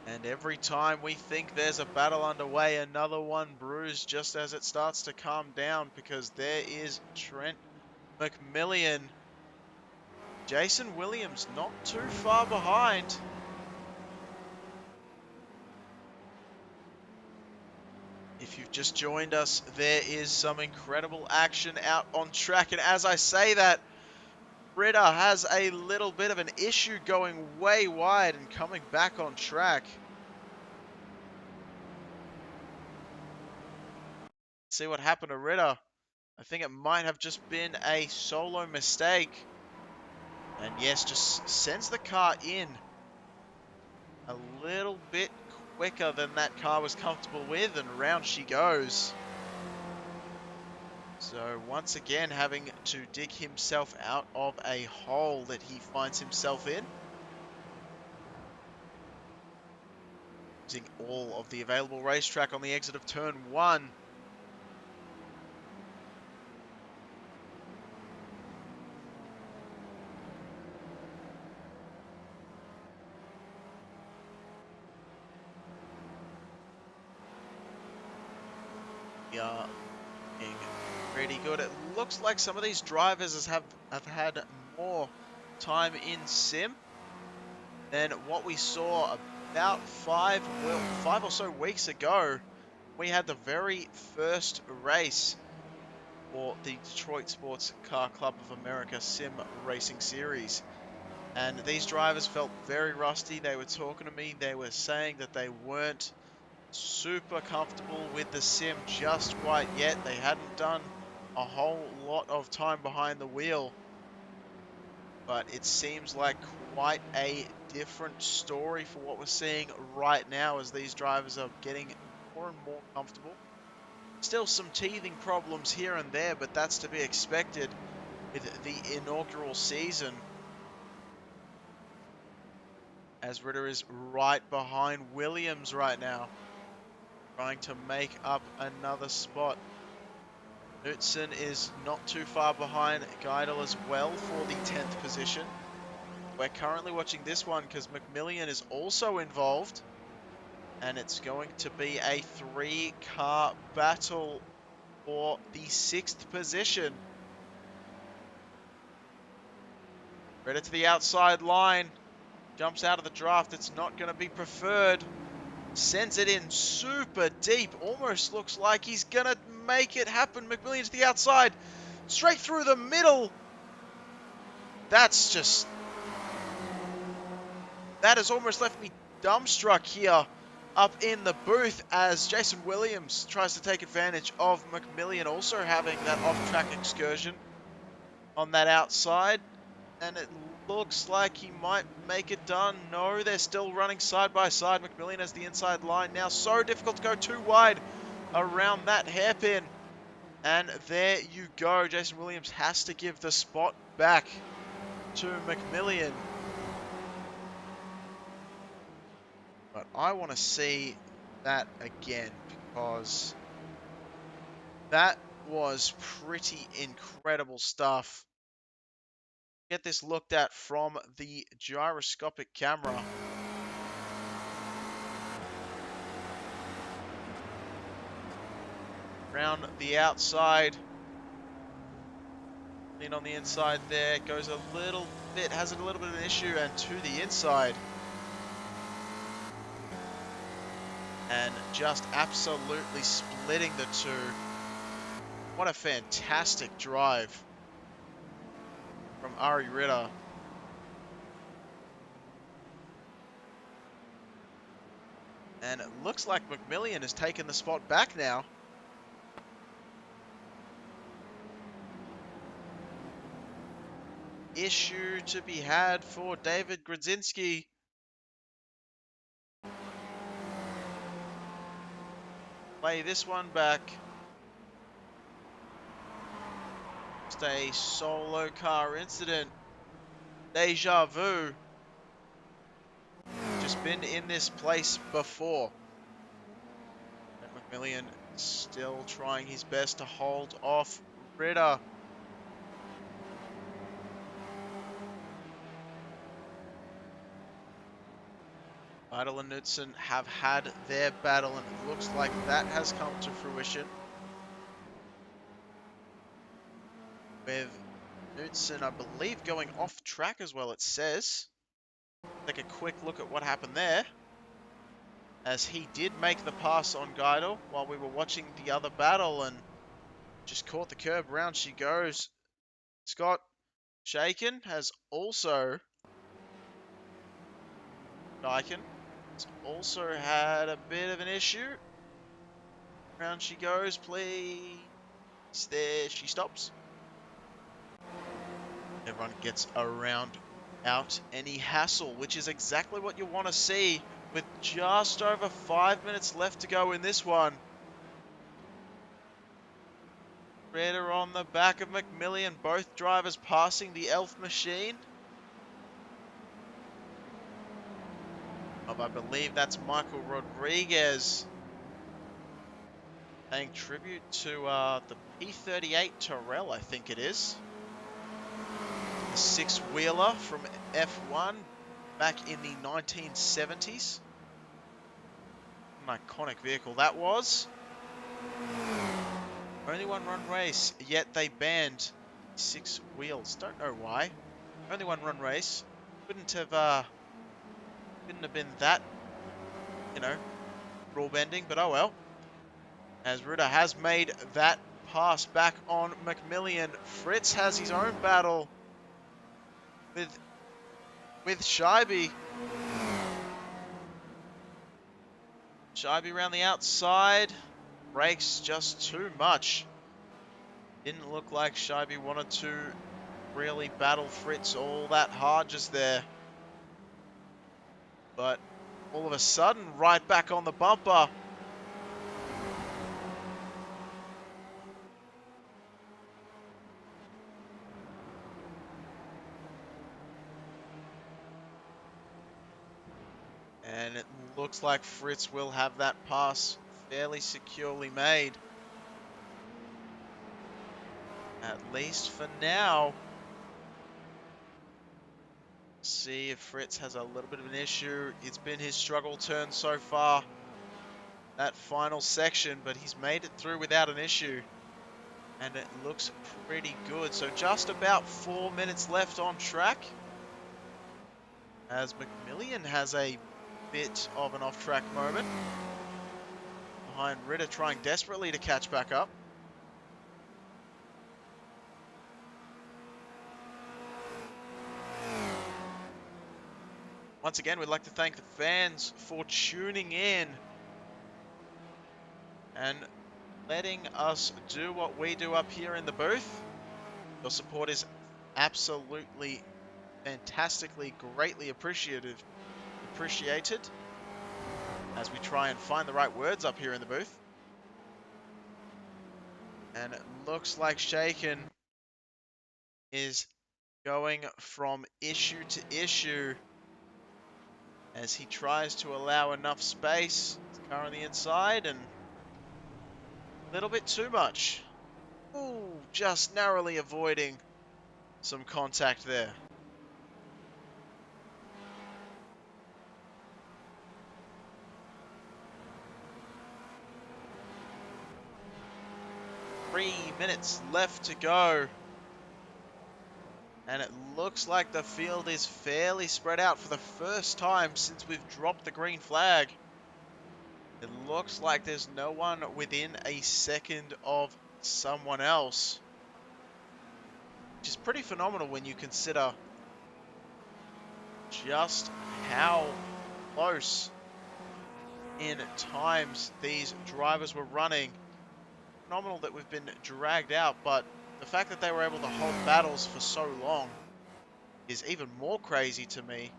[SPEAKER 1] And every time we think there's a battle underway, another one brews just as it starts to calm down, because there is Trent McMillian. Jason Williams not too far behind. If you've just joined us, there is some incredible action out on track. And as I say that, Ritter has a little bit of an issue going way wide and coming back on track. See what happened to Ritter. I think it might have just been a solo mistake. And yes, just sends the car in a little bit quicker than that car was comfortable with, and round she goes. So once again having to dig himself out of a hole that he finds himself in. using all of the available racetrack on the exit of turn 1. We are looking pretty good. It looks like some of these drivers have had more time in sim than what we saw about five or so weeks ago. We had the very first race for the Detroit Sports Car Club of America Sim Racing Series. And these drivers felt very rusty. They were talking to me. They were saying that they weren't super comfortable with the sim just quite yet. They hadn't done a whole lot of time behind the wheel. But it seems like quite a different story for what we're seeing right now as these drivers are getting more and more comfortable. Still some teething problems here and there, but that's to be expected with the inaugural season. As Ritter is right behind Williams right now, trying to make up another spot. Knutson is not too far behind Geidel as well for the 10th position. We're currently watching this one because McMillan is also involved. And it's going to be a 3-car battle for the 6th position. Ritter to the outside line. Jumps out of the draft. It's not going to be preferred. Sends it in super deep. Almost looks like he's going to make it happen. McMillan to the outside. Straight through the middle. That has almost left me dumbstruck here up in the booth as Jason Williams tries to take advantage of McMillan also having that off-track excursion on that outside. And it looks like he might make it done. No, they're still running side by side. McMillan has the inside line now. So difficult to go too wide around that hairpin. And there you go. Jason Williams has to give the spot back to McMillan. But I want to see that again because that was pretty incredible stuff. Get this looked at from the gyroscopic camera. Around the outside. In on the inside there. Goes a little bit, has a little bit of an issue, and to the inside. And just absolutely splitting the two. What a fantastic drive from Ari Ritter. And it looks like McMillan has taken the spot back now. Issue to be had for David Grodzinski. Play this one back. Just a solo car incident. Deja vu. Just been in this place before. And McMillan still trying his best to hold off Ritter. Idle and Knutson have had their battle, and it looks like that has come to fruition. With Knutson, I believe, going off track as well, it says. Take a quick look at what happened there. As he did make the pass on Geidel while we were watching the other battle and just caught the curb. Round she goes. Scott Shaken has also... Dyken has also had a bit of an issue. Round she goes, please. There she stops. Everyone gets around without any hassle, which is exactly what you want to see with just over 5 minutes left to go in this one. Ritter on the back of McMillan, both drivers passing the Elf machine. A of, I believe that's Michael Rodriguez, paying tribute to the P38 Terrell, I think it is. The six-wheeler from F1 back in the 1970s. An iconic vehicle that was. Only one run race, yet they banned 6 wheels. Don't know why. Only one run race. Couldn't have been that, you know, rule bending, but oh well. As Ritter has made that pass back on McMillian. Fritz has his own battle with Scheibe. Scheibe around the outside. Brakes just too much. Didn't look like Scheibe wanted to really battle Fritz all that hard just there. But all of a sudden, right back on the bumper. And it looks like Fritz will have that pass fairly securely made. At least for now. See if Fritz has a little bit of an issue. It's been his struggle turn so far. That final section, but he's made it through without an issue. And it looks pretty good. So just about 4 minutes left on track. As McMillian has a bit of an off-track moment. Behind Ritter, trying desperately to catch back up. Once again, we'd like to thank the fans for tuning in and letting us do what we do up here in the booth. Your support is absolutely, fantastically, greatly appreciated as we try and find the right words up here in the booth. And it looks like Shaken is going from issue to issue as he tries to allow enough space. His car on the inside and a little bit too much. Ooh, just narrowly avoiding some contact there. Three minutes left to go. And it looks like the field is fairly spread out for the first time since we've dropped the green flag. It looks like there's no one within a second of someone else. Which is pretty phenomenal when you consider just how close in times these drivers were running. Phenomenal that we've been dragged out, but the fact that they were able to hold battles for so long is even more crazy to me.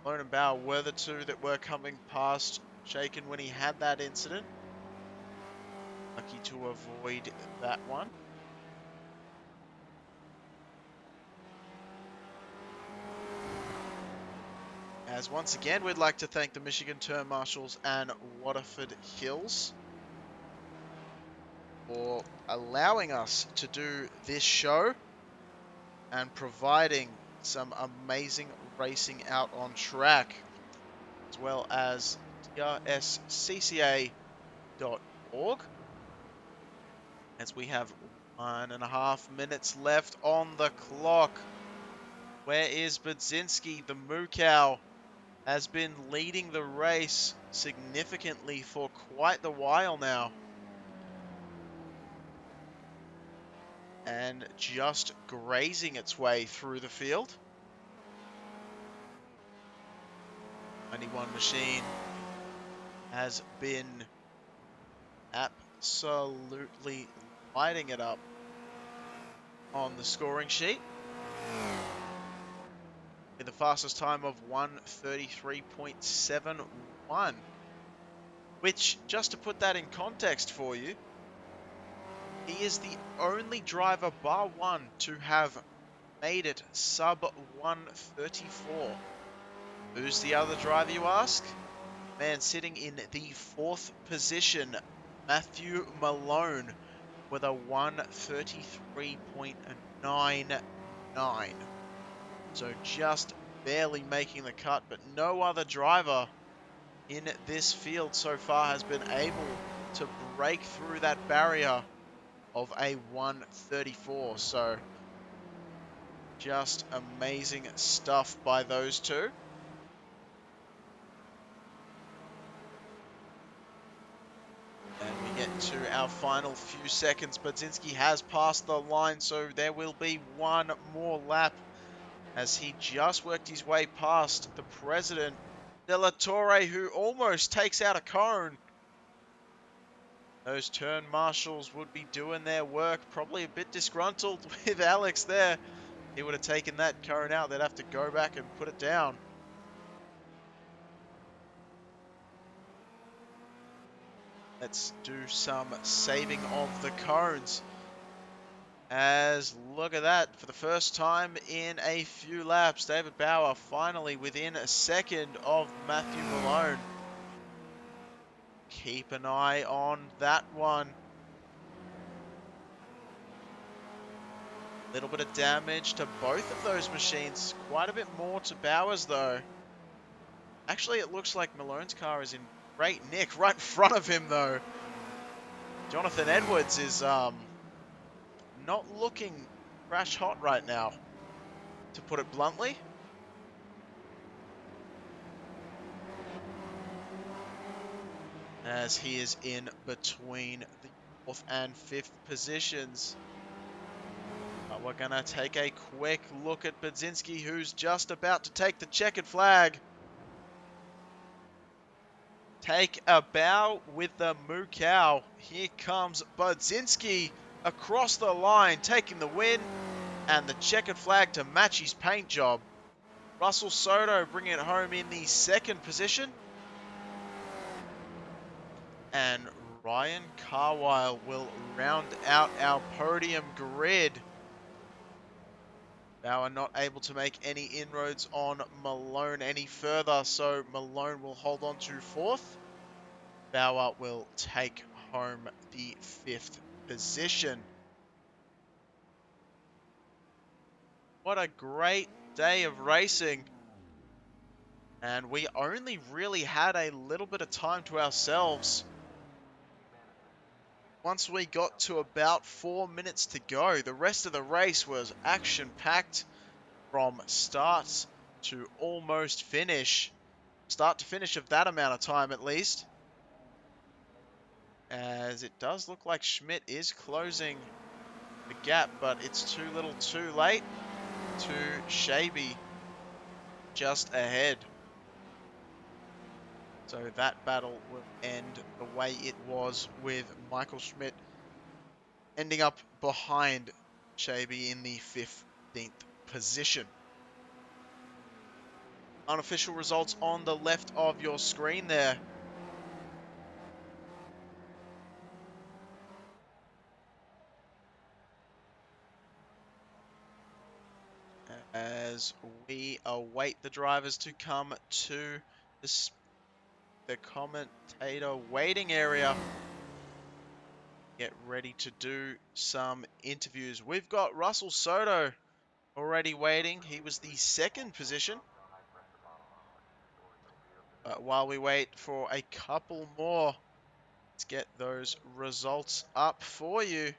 [SPEAKER 1] Lone and Bauer were the two that were coming past Shaken when he had that incident. Lucky to avoid that one. As once again, we'd like to thank the Michigan Turn Marshals and Waterford Hills for allowing us to do this show and providing some amazing racing out on track, as well as DRSCCA.org. As we have 1.5 minutes left on the clock. Where is Budzinski? The Moo Cow has been leading the race significantly for quite the while now. And just grazing its way through the field. 91 Machine has been absolutely lighting it up on the scoring sheet. With the fastest time of 1:33.71. Which, just to put that in context for you, he is the only driver bar one to have made it sub 1:34 Who's the other driver, you ask? Man sitting in the 4th position, Matthew Malone, with a 1:33.99. So just barely making the cut, but no other driver in this field so far has been able to break through that barrier of a 1:34. So just amazing stuff by those two. And we get to our final few seconds. Budzinski has passed the line, so there will be one more lap as he just worked his way past the president, De La Torre, who almost takes out a cone. Those turn marshals would be doing their work, probably a bit disgruntled with Alex there. He would have taken that cone out. They'd have to go back and put it down. Let's do some saving of the cones. As look at that, for the first time in a few laps, David Bauer finally within a second of Matthew Malone. Keep an eye on that one. Little bit of damage to both of those machines. Quite a bit more to Bauer's though. Actually, it looks like Malone's car is in great nick right in front of him though. Jonathan Edwards is not looking crash hot right now, to put it bluntly. As he is in between the 4th and 5th positions. But we're going to take a quick look at Budzinski, who's just about to take the checkered flag. Take a bow with the moo cow. Here comes Budzinski across the line, taking the win and the checkered flag to match his paint job. Russell Soto bringing it home in the 2nd position. And Ryan Carwile will round out our podium grid. Bauer not able to make any inroads on Malone any further, so Malone will hold on to 4th. Bauer will take home the 5th position. What a great day of racing. And we only really had a little bit of time to ourselves. Once we got to about 4 minutes to go, the rest of the race was action-packed from start to almost finish. Start to finish of that amount of time at least. As it does look like Schmidt is closing the gap, but it's too little too late to Shaby just ahead. So that battle will end the way it was, with Michael Schmidt ending up behind Shaby in the 15th position. Unofficial results on the left of your screen there. As we await the drivers to come to the commentator waiting area. Get ready to do some interviews. We've got Russell Soto already waiting. He was the 2nd position. But while we wait for a couple more, let's get those results up for you.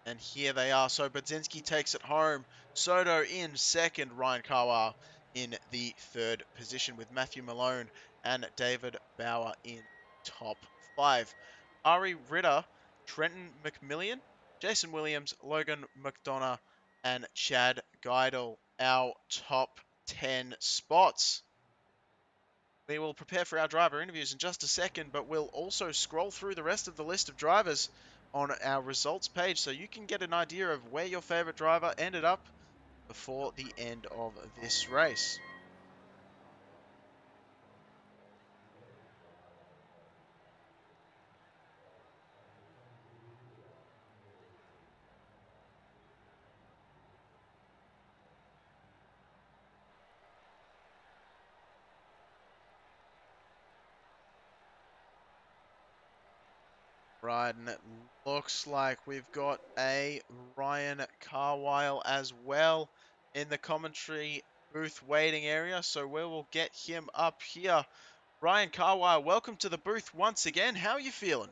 [SPEAKER 1] And here they are. So Budzinski takes it home. Soto in 2nd. Ryan Carwile in the 3rd position, with Matthew Malone and David Bauer in top 5. Ari Ritter, Trenton McMillian, Jason Williams, Logan McDonough, and Chad Geidel, our top 10 spots. We will prepare for our driver interviews in just a second, but we'll also scroll through the rest of the list of drivers on our results page so you can get an idea of where your favorite driver ended up before the end of this race. Right, and it looks like we've got a Ryan Carwile as well in the commentary booth waiting area, so we will get him up here. Ryan Carwile, welcome to the booth once again. How are you feeling?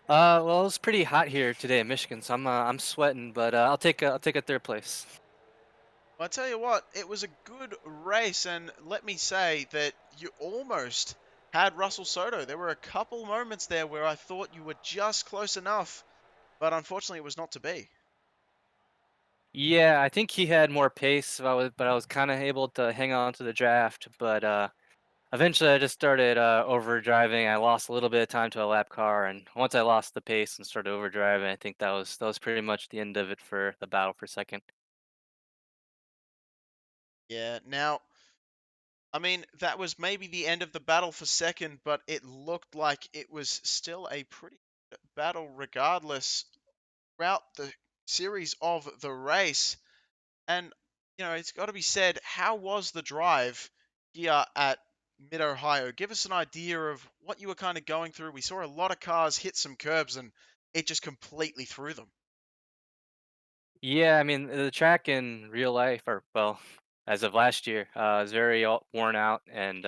[SPEAKER 3] Well, it's pretty hot here today in Michigan, so I'm sweating, but I'll take a third place.
[SPEAKER 1] Well, I tell you what, it was a good race, and let me say that you almost had Russell Soto. There were a couple moments there where I thought you were just close enough, but unfortunately it was not to be.
[SPEAKER 3] Yeah, I think he had more pace, but I was kind of able to hang on to the draft. But eventually, I just started overdriving. I lost a little bit of time to a lap car, and once I lost the pace and started overdriving, I think that was pretty much the end of it for the battle for second.
[SPEAKER 1] Yeah, now, I mean, that was maybe the end of the battle for second, but it looked like it was still a pretty good battle regardless throughout the series of the race. And, it's got to be said, how was the drive here at Mid Ohio? Give us an idea of what you were kind of going through. We saw a lot of cars hit some curbs and it just completely threw them.
[SPEAKER 3] Yeah, I mean the track in real life, or well, as of last year, is very worn out and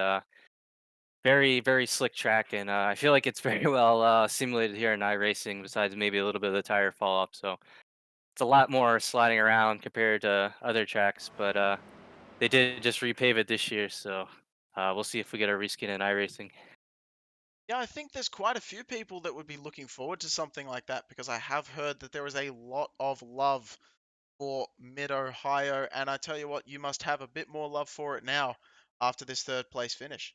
[SPEAKER 3] very, very slick track, and I feel like it's very well simulated here in iRacing. Besides maybe a little bit of the tire fall off, so it's a lot more sliding around compared to other tracks. But they did just repave it this year, so we'll see if we get a reskin in iRacing.
[SPEAKER 1] Yeah, I think there's quite a few people that would be looking forward to something like that because I have heard that there is a lot of love for Mid Ohio, and I tell you what, you must have a bit more love for it now after this third place finish.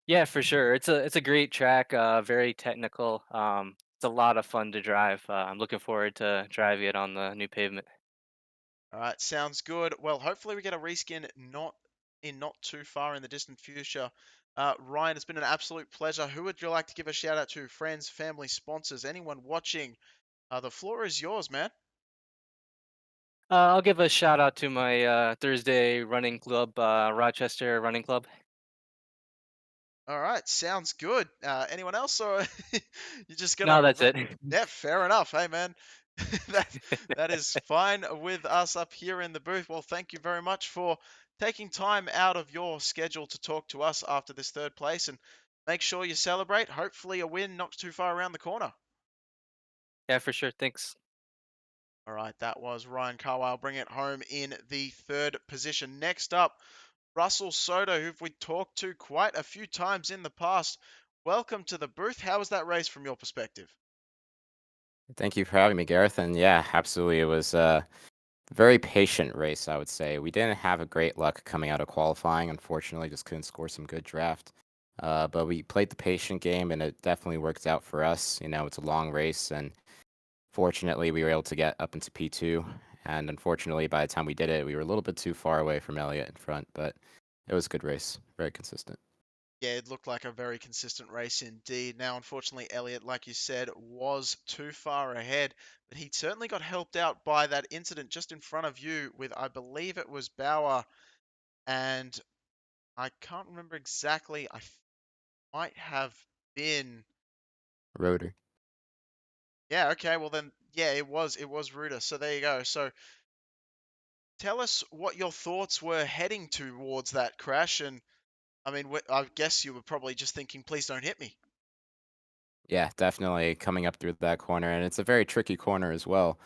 [SPEAKER 3] Yeah, for sure. It's a great track. Very technical. It's a lot of fun to drive. I'm looking forward to driving it on the new pavement.
[SPEAKER 1] All right, sounds good. Well, hopefully we get a reskin not too far in the distant future. Ryan, it's been an absolute pleasure. Who would you like to give a shout out to? Friends, family, sponsors, anyone watching? The floor is yours, man.
[SPEAKER 3] I'll give a shout out to my Thursday running club, Rochester Running Club.
[SPEAKER 1] All right, sounds good. Anyone else, or you're just
[SPEAKER 3] No,
[SPEAKER 1] gonna?
[SPEAKER 3] that's it.
[SPEAKER 1] Yeah, fair enough. Hey, man, that that is fine with us up here in the booth. Well, thank you very much for taking time out of your schedule to talk to us after this third place, and make sure you celebrate. Hopefully, a win not too far around the corner.
[SPEAKER 3] Yeah, for sure. Thanks.
[SPEAKER 1] All right, that was Ryan Carwile bringing it home in the third position. Next up, Russell Soto, who we talked to quite a few times in the past. Welcome to the booth. How was that race from your perspective?
[SPEAKER 4] Thank you for having me, Gareth. And yeah, absolutely. It was a very patient race, I would say. We didn't have a great luck coming out of qualifying. Unfortunately, just couldn't score some good draft. But we played the patient game, and it definitely worked out for us. You know, it's a long race, and fortunately, we were able to get up into P2. And unfortunately, by the time we did it, we were a little bit too far away from Elliott in front. But it was a good race, very consistent.
[SPEAKER 1] Yeah, it looked like a very consistent race indeed. Now, unfortunately, Elliott, like you said, was too far ahead, but he certainly got helped out by that incident just in front of you with, I believe it was Bauer, and I can't remember exactly. Might have been.
[SPEAKER 4] Rotor.
[SPEAKER 1] Yeah, okay, well then, yeah, it was Ruder. So there you go. So tell us what your thoughts were heading towards that crash, and I mean, I guess you were probably just thinking, please don't hit me.
[SPEAKER 4] Yeah, definitely coming up through that corner, and it's a very tricky corner as well.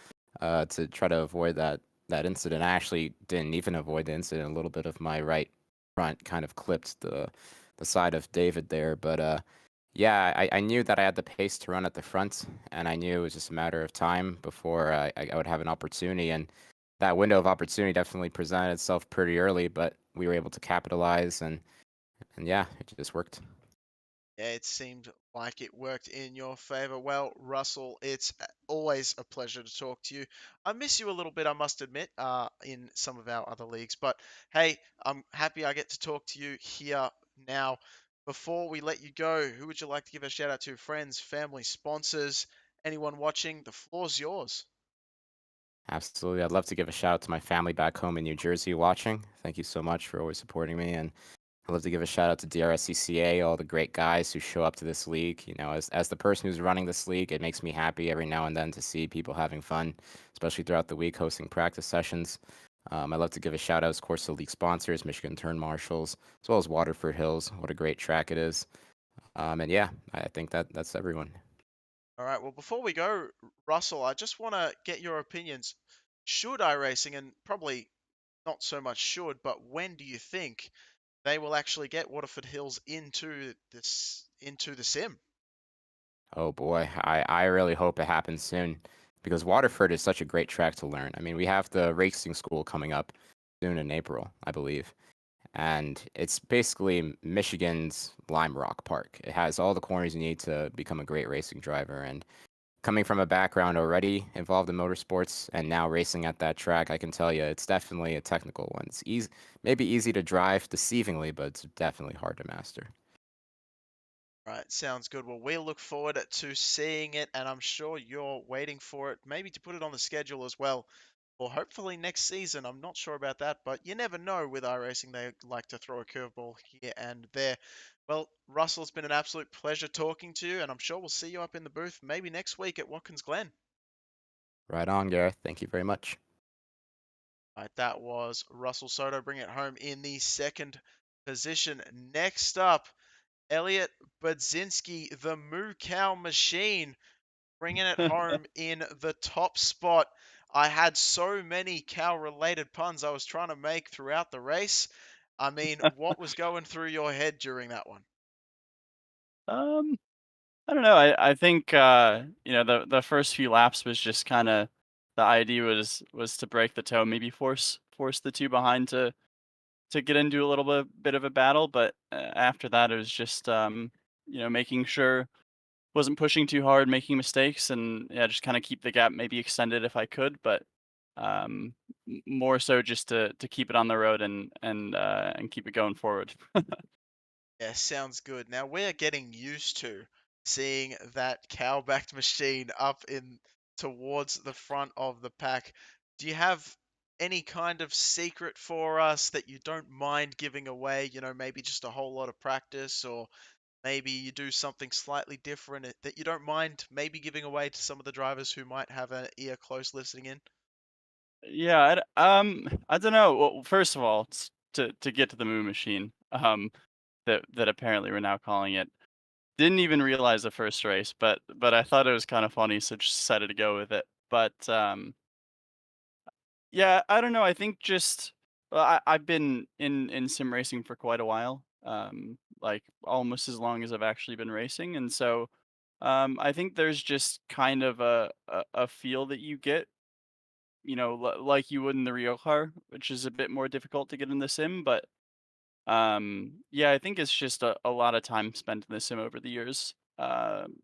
[SPEAKER 4] To try to avoid that incident, I actually didn't even avoid the incident. A little bit of my right front kind of clipped the side of David there, but yeah, I knew that I had the pace to run at the front, and I knew it was just a matter of time before I would have an opportunity, and that window of opportunity definitely presented itself pretty early, but we were able to capitalize, and yeah, it just worked.
[SPEAKER 1] Yeah, it seemed like it worked in your favor. Well, Russell, it's always a pleasure to talk to you. I miss you a little bit, I must admit, in some of our other leagues. But hey, I'm happy I get to talk to you here now. Before we let you go, who would you like to give a shout out to? Friends, family, sponsors, anyone watching? The floor's yours.
[SPEAKER 4] Absolutely. I'd love to give a shout out to my family back home in New Jersey watching. Thank you so much for always supporting me. And I'd love to give a shout out to DRSCCA, all the great guys who show up to this league. You know, as the person who's running this league, it makes me happy every now and then to see people having fun, especially throughout the week hosting practice sessions. I'd love to give a shout out, of course, to league sponsors, Michigan Turn Marshals, as well as Waterford Hills. What a great track it is. And yeah, I think that's everyone.
[SPEAKER 1] All right. Well, before we go, Russell, I just want to get your opinions. Should iRacing, and probably not so much should, but when do you think they will actually get Waterford Hills into the sim?
[SPEAKER 4] Oh boy, I really hope it happens soon because Waterford is such a great track to learn. I mean, we have the racing school coming up soon in April, I believe. And it's basically Michigan's Lime Rock Park. It has all the corners you need to become a great racing driver. And coming from a background already involved in motorsports and now racing at that track, I can tell you it's definitely a technical one. It's easy, maybe easy to drive deceivingly, but it's definitely hard to master.
[SPEAKER 1] Right, sounds good. Well, we look forward to seeing it, and I'm sure you're waiting for it, maybe to put it on the schedule as well, or hopefully next season. I'm not sure about that, but you never know with iRacing. They like to throw a curveball here and there. Well, Russell, it's been an absolute pleasure talking to you, and I'm sure we'll see you up in the booth maybe next week at Watkins Glen.
[SPEAKER 4] Right on, Gareth. Thank you very much.
[SPEAKER 1] Right, that was Russell Soto bringing it home in the second position. Next up, Elliot Budzinski, the Moo Cow Machine, bringing it home in the top spot. I had so many cow-related puns I was trying to make throughout the race. I mean, what was going through your head during that one?
[SPEAKER 5] Um, I don't know. I think the first few laps was just kind of the idea was to break the toe, maybe force the two behind to get into a little bit of a battle. But after that, it was just making sure wasn't pushing too hard, making mistakes, and yeah, just kind of keep the gap maybe extended if I could. But more so just to keep it on the road and keep it going forward.
[SPEAKER 1] Yeah, sounds good. Now we're getting used to seeing that cow-backed machine up in towards the front of the pack. Do you have any kind of secret for us that you don't mind giving away? You know, maybe just a whole lot of practice, or maybe you do something slightly different that you don't mind maybe giving away to some of the drivers who might have an ear close listening in?
[SPEAKER 5] Yeah, I don't know. Well, first of all, to get to the Moo Machine, that apparently we're now calling it. Didn't even realize the first race, but I thought it was kind of funny, so just decided to go with it. But yeah, I don't know. I think just well, I've been in sim racing for quite a while, like almost as long as I've actually been racing, and so I think there's just kind of a feel that you get like you would in the real car, which is a bit more difficult to get in the sim. But yeah, I think it's just a lot of time spent in the sim over the years.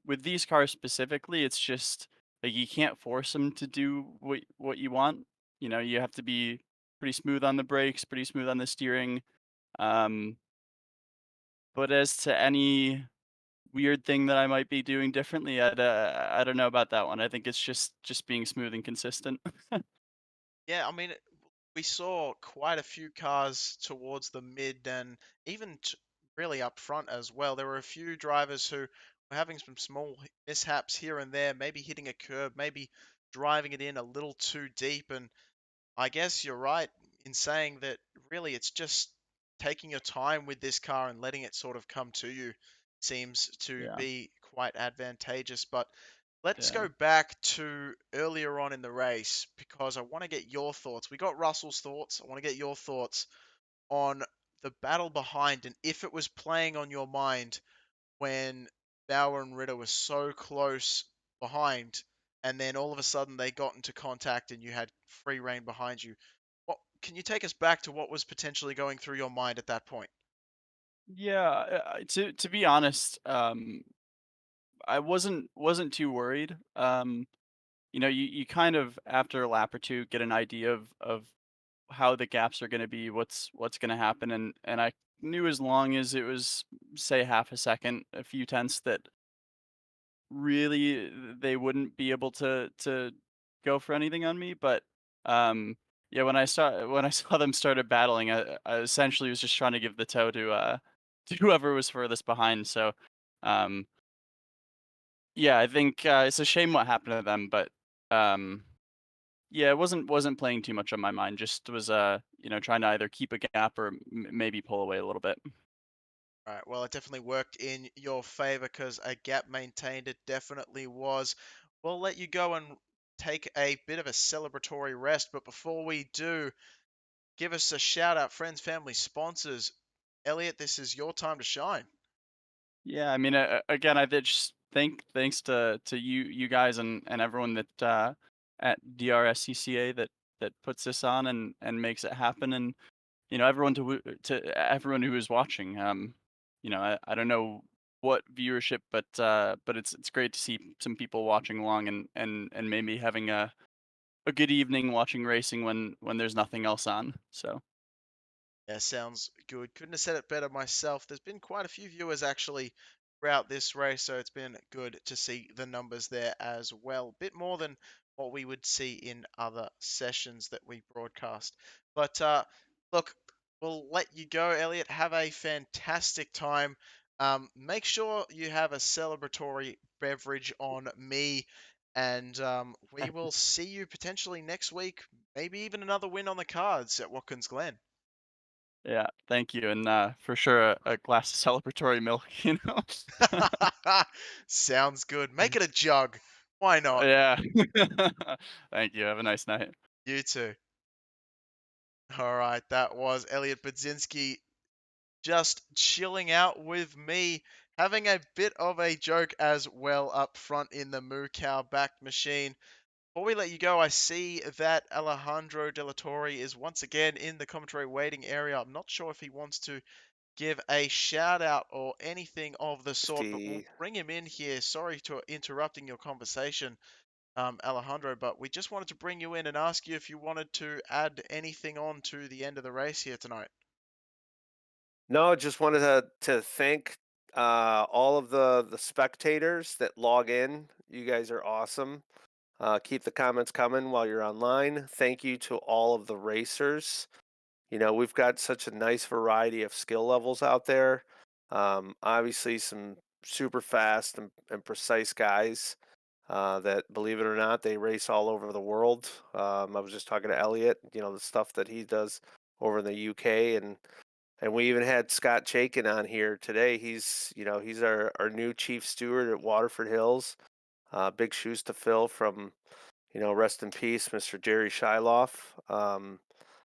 [SPEAKER 5] With these cars specifically, it's just like you can't force them to do what you want. You know, you have to be pretty smooth on the brakes, pretty smooth on the steering. Um, but as to any weird thing that I might be doing differently, I don't know about that one. I think it's just being smooth and consistent.
[SPEAKER 1] Yeah, I mean, we saw quite a few cars towards the mid and even really up front as well. There were a few drivers who were having some small mishaps here and there, maybe hitting a curb, maybe driving it in a little too deep. And I guess you're right in saying that really it's just taking your time with this car and letting it sort of come to you seems to
[SPEAKER 5] Yeah,
[SPEAKER 1] be quite advantageous. But let's
[SPEAKER 5] yeah.
[SPEAKER 1] go back to earlier on in the race because I want to get your thoughts. We got Russell's thoughts. I want to get your thoughts on the battle behind and if it was playing on your mind when Bauer and Ritter were so close behind, and then all of a sudden they got into contact and you had free rein behind you. What can you take us back to what was potentially going through your mind at that point?
[SPEAKER 5] Yeah, to be honest, I wasn't too worried. You kind of after a lap or two get an idea of how the gaps are going to be, what's going to happen, and I knew as long as it was say half a second, a few tenths, that really they wouldn't be able to go for anything on me. But um, Yeah, when I saw them started battling, I essentially was just trying to give the toe to whoever was furthest behind. So, um, yeah, I think it's a shame what happened to them, but um, yeah, it wasn't playing too much on my mind. Just was trying to either keep a gap or maybe pull away a little bit.
[SPEAKER 1] All right, well, it definitely worked in your favor because a gap maintained it definitely was. We'll let you go and take a bit of a celebratory rest, but before we do, give us a shout out, friends, family, sponsors. Elliot, this is your time to shine.
[SPEAKER 5] Yeah, I mean, again, I did just thanks to you guys and everyone that at DRSCCA that puts this on and makes it happen, and everyone to everyone who is watching. I don't know what viewership, but it's great to see some people watching along and maybe having a good evening watching racing when there's nothing else on. So
[SPEAKER 1] Yeah, sounds good. Couldn't have said it better myself. There's been quite a few viewers actually throughout this race, so it's been good to see the numbers there as well. Bit more than what we would see in other sessions that we broadcast. But look, we'll let you go, Elliot. Have a fantastic time. Make sure you have a celebratory beverage on me, and we will see you potentially next week. Maybe even another win on the cards at Watkins Glen.
[SPEAKER 5] yeah, thank you, and for sure a glass of celebratory milk.
[SPEAKER 1] Sounds good. Make it a jug. Why not?
[SPEAKER 5] Yeah. Thank you. Have a nice night.
[SPEAKER 1] You too. All right, that was Elliot Budzinski just chilling out with me, having a bit of a joke as well up front in the Moo Cow back machine. Before we let you go, I see that Alejandro De La Torre is once again in the commentary waiting area. I'm not sure if he wants to give a shout out or anything of the sort, but we'll bring him in here. Sorry to interrupting your conversation, Alejandro, but we just wanted to bring you in and ask you if you wanted to add anything on to the end of the race here tonight.
[SPEAKER 2] No, just wanted to thank all of the spectators that log in. You guys are awesome. Keep the comments coming while you're online. Thank you to all of the racers. We've got such a nice variety of skill levels out there. Obviously, some super fast and precise guys that, believe it or not, they race all over the world. I was just talking to Elliot, the stuff that he does over in the UK, and we even had Scott Chaikin on here today. He's our new chief steward at Waterford Hills. Big shoes to fill from, rest in peace, Mr. Jerry Shyloff.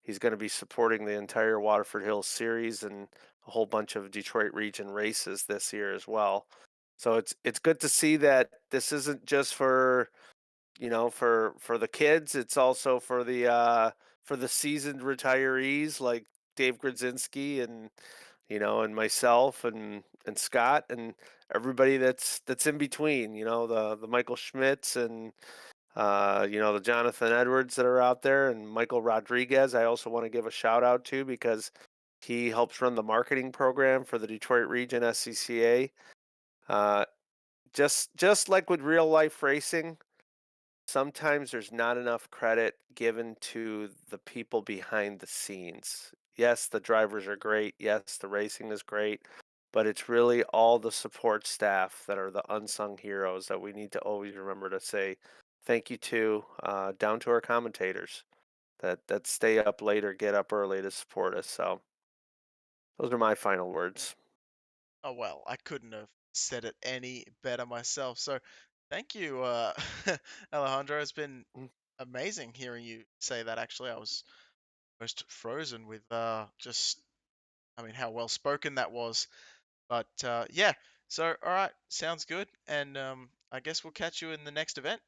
[SPEAKER 2] He's going to be supporting the entire Waterford Hills series and a whole bunch of Detroit region races this year as well. So it's good to see that this isn't just for for the kids. It's also for the seasoned retirees like Dave Grodzinski and myself and Scott and everybody that's in between. The Michael Schmitz and the Jonathan Edwards that are out there and Michael Rodriguez. I also want to give a shout out to because he helps run the marketing program for the Detroit region SCCA. Just like with real life racing, sometimes there's not enough credit given to the people behind the scenes. Yes, the drivers are great. Yes, the racing is great. But it's really all the support staff that are the unsung heroes that we need to always remember to say thank you to, down to our commentators that stay up late or get up early to support us. So those are my final words.
[SPEAKER 1] Oh, well, I couldn't have said it any better myself. So thank you, Alejandro. It's been
[SPEAKER 2] Mm.
[SPEAKER 1] amazing hearing you say that. Actually, I was almost frozen with I mean, how well spoken that was. But yeah, so all right, sounds good. And I guess we'll catch you in the next event.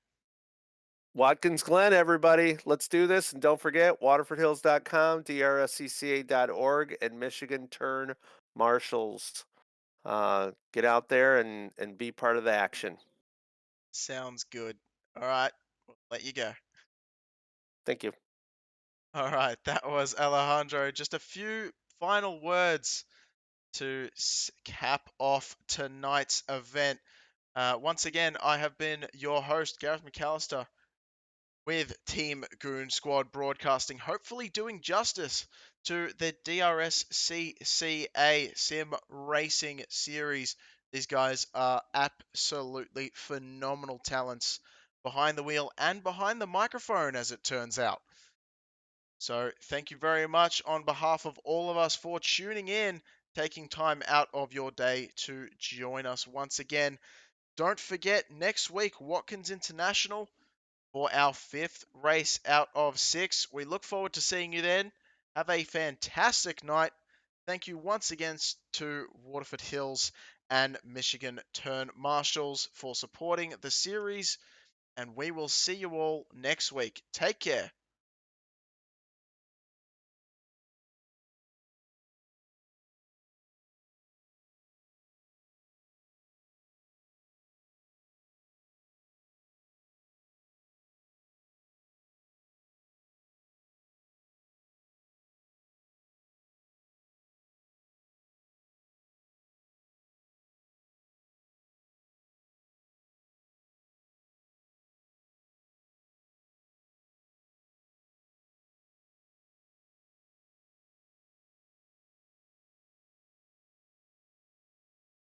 [SPEAKER 2] Watkins Glen, everybody. Let's do this. And don't forget, waterfordhills.com, DRSCCA.org, and Michigan Turn Marshals. Get out there and be part of the action.
[SPEAKER 1] Sounds good. All right, we'll let you go.
[SPEAKER 2] Thank you.
[SPEAKER 1] All right, that was Alejandro. Just a few final words to cap off tonight's event. Once again, I have been your host, Gareth McAllister. with Team Goon Squad broadcasting, hopefully doing justice to the DRSCCA Sim Racing Series. These guys are absolutely phenomenal talents behind the wheel and behind the microphone, as it turns out. So thank you very much on behalf of all of us for tuning in, taking time out of your day to join us once again. Don't forget, next week, Watkins International for our 5th race out of 6. We look forward to seeing you then. Have a fantastic night. Thank you once again to Waterford Hills and Michigan Turn Marshals for supporting the series, and we will see you all next week. Take care.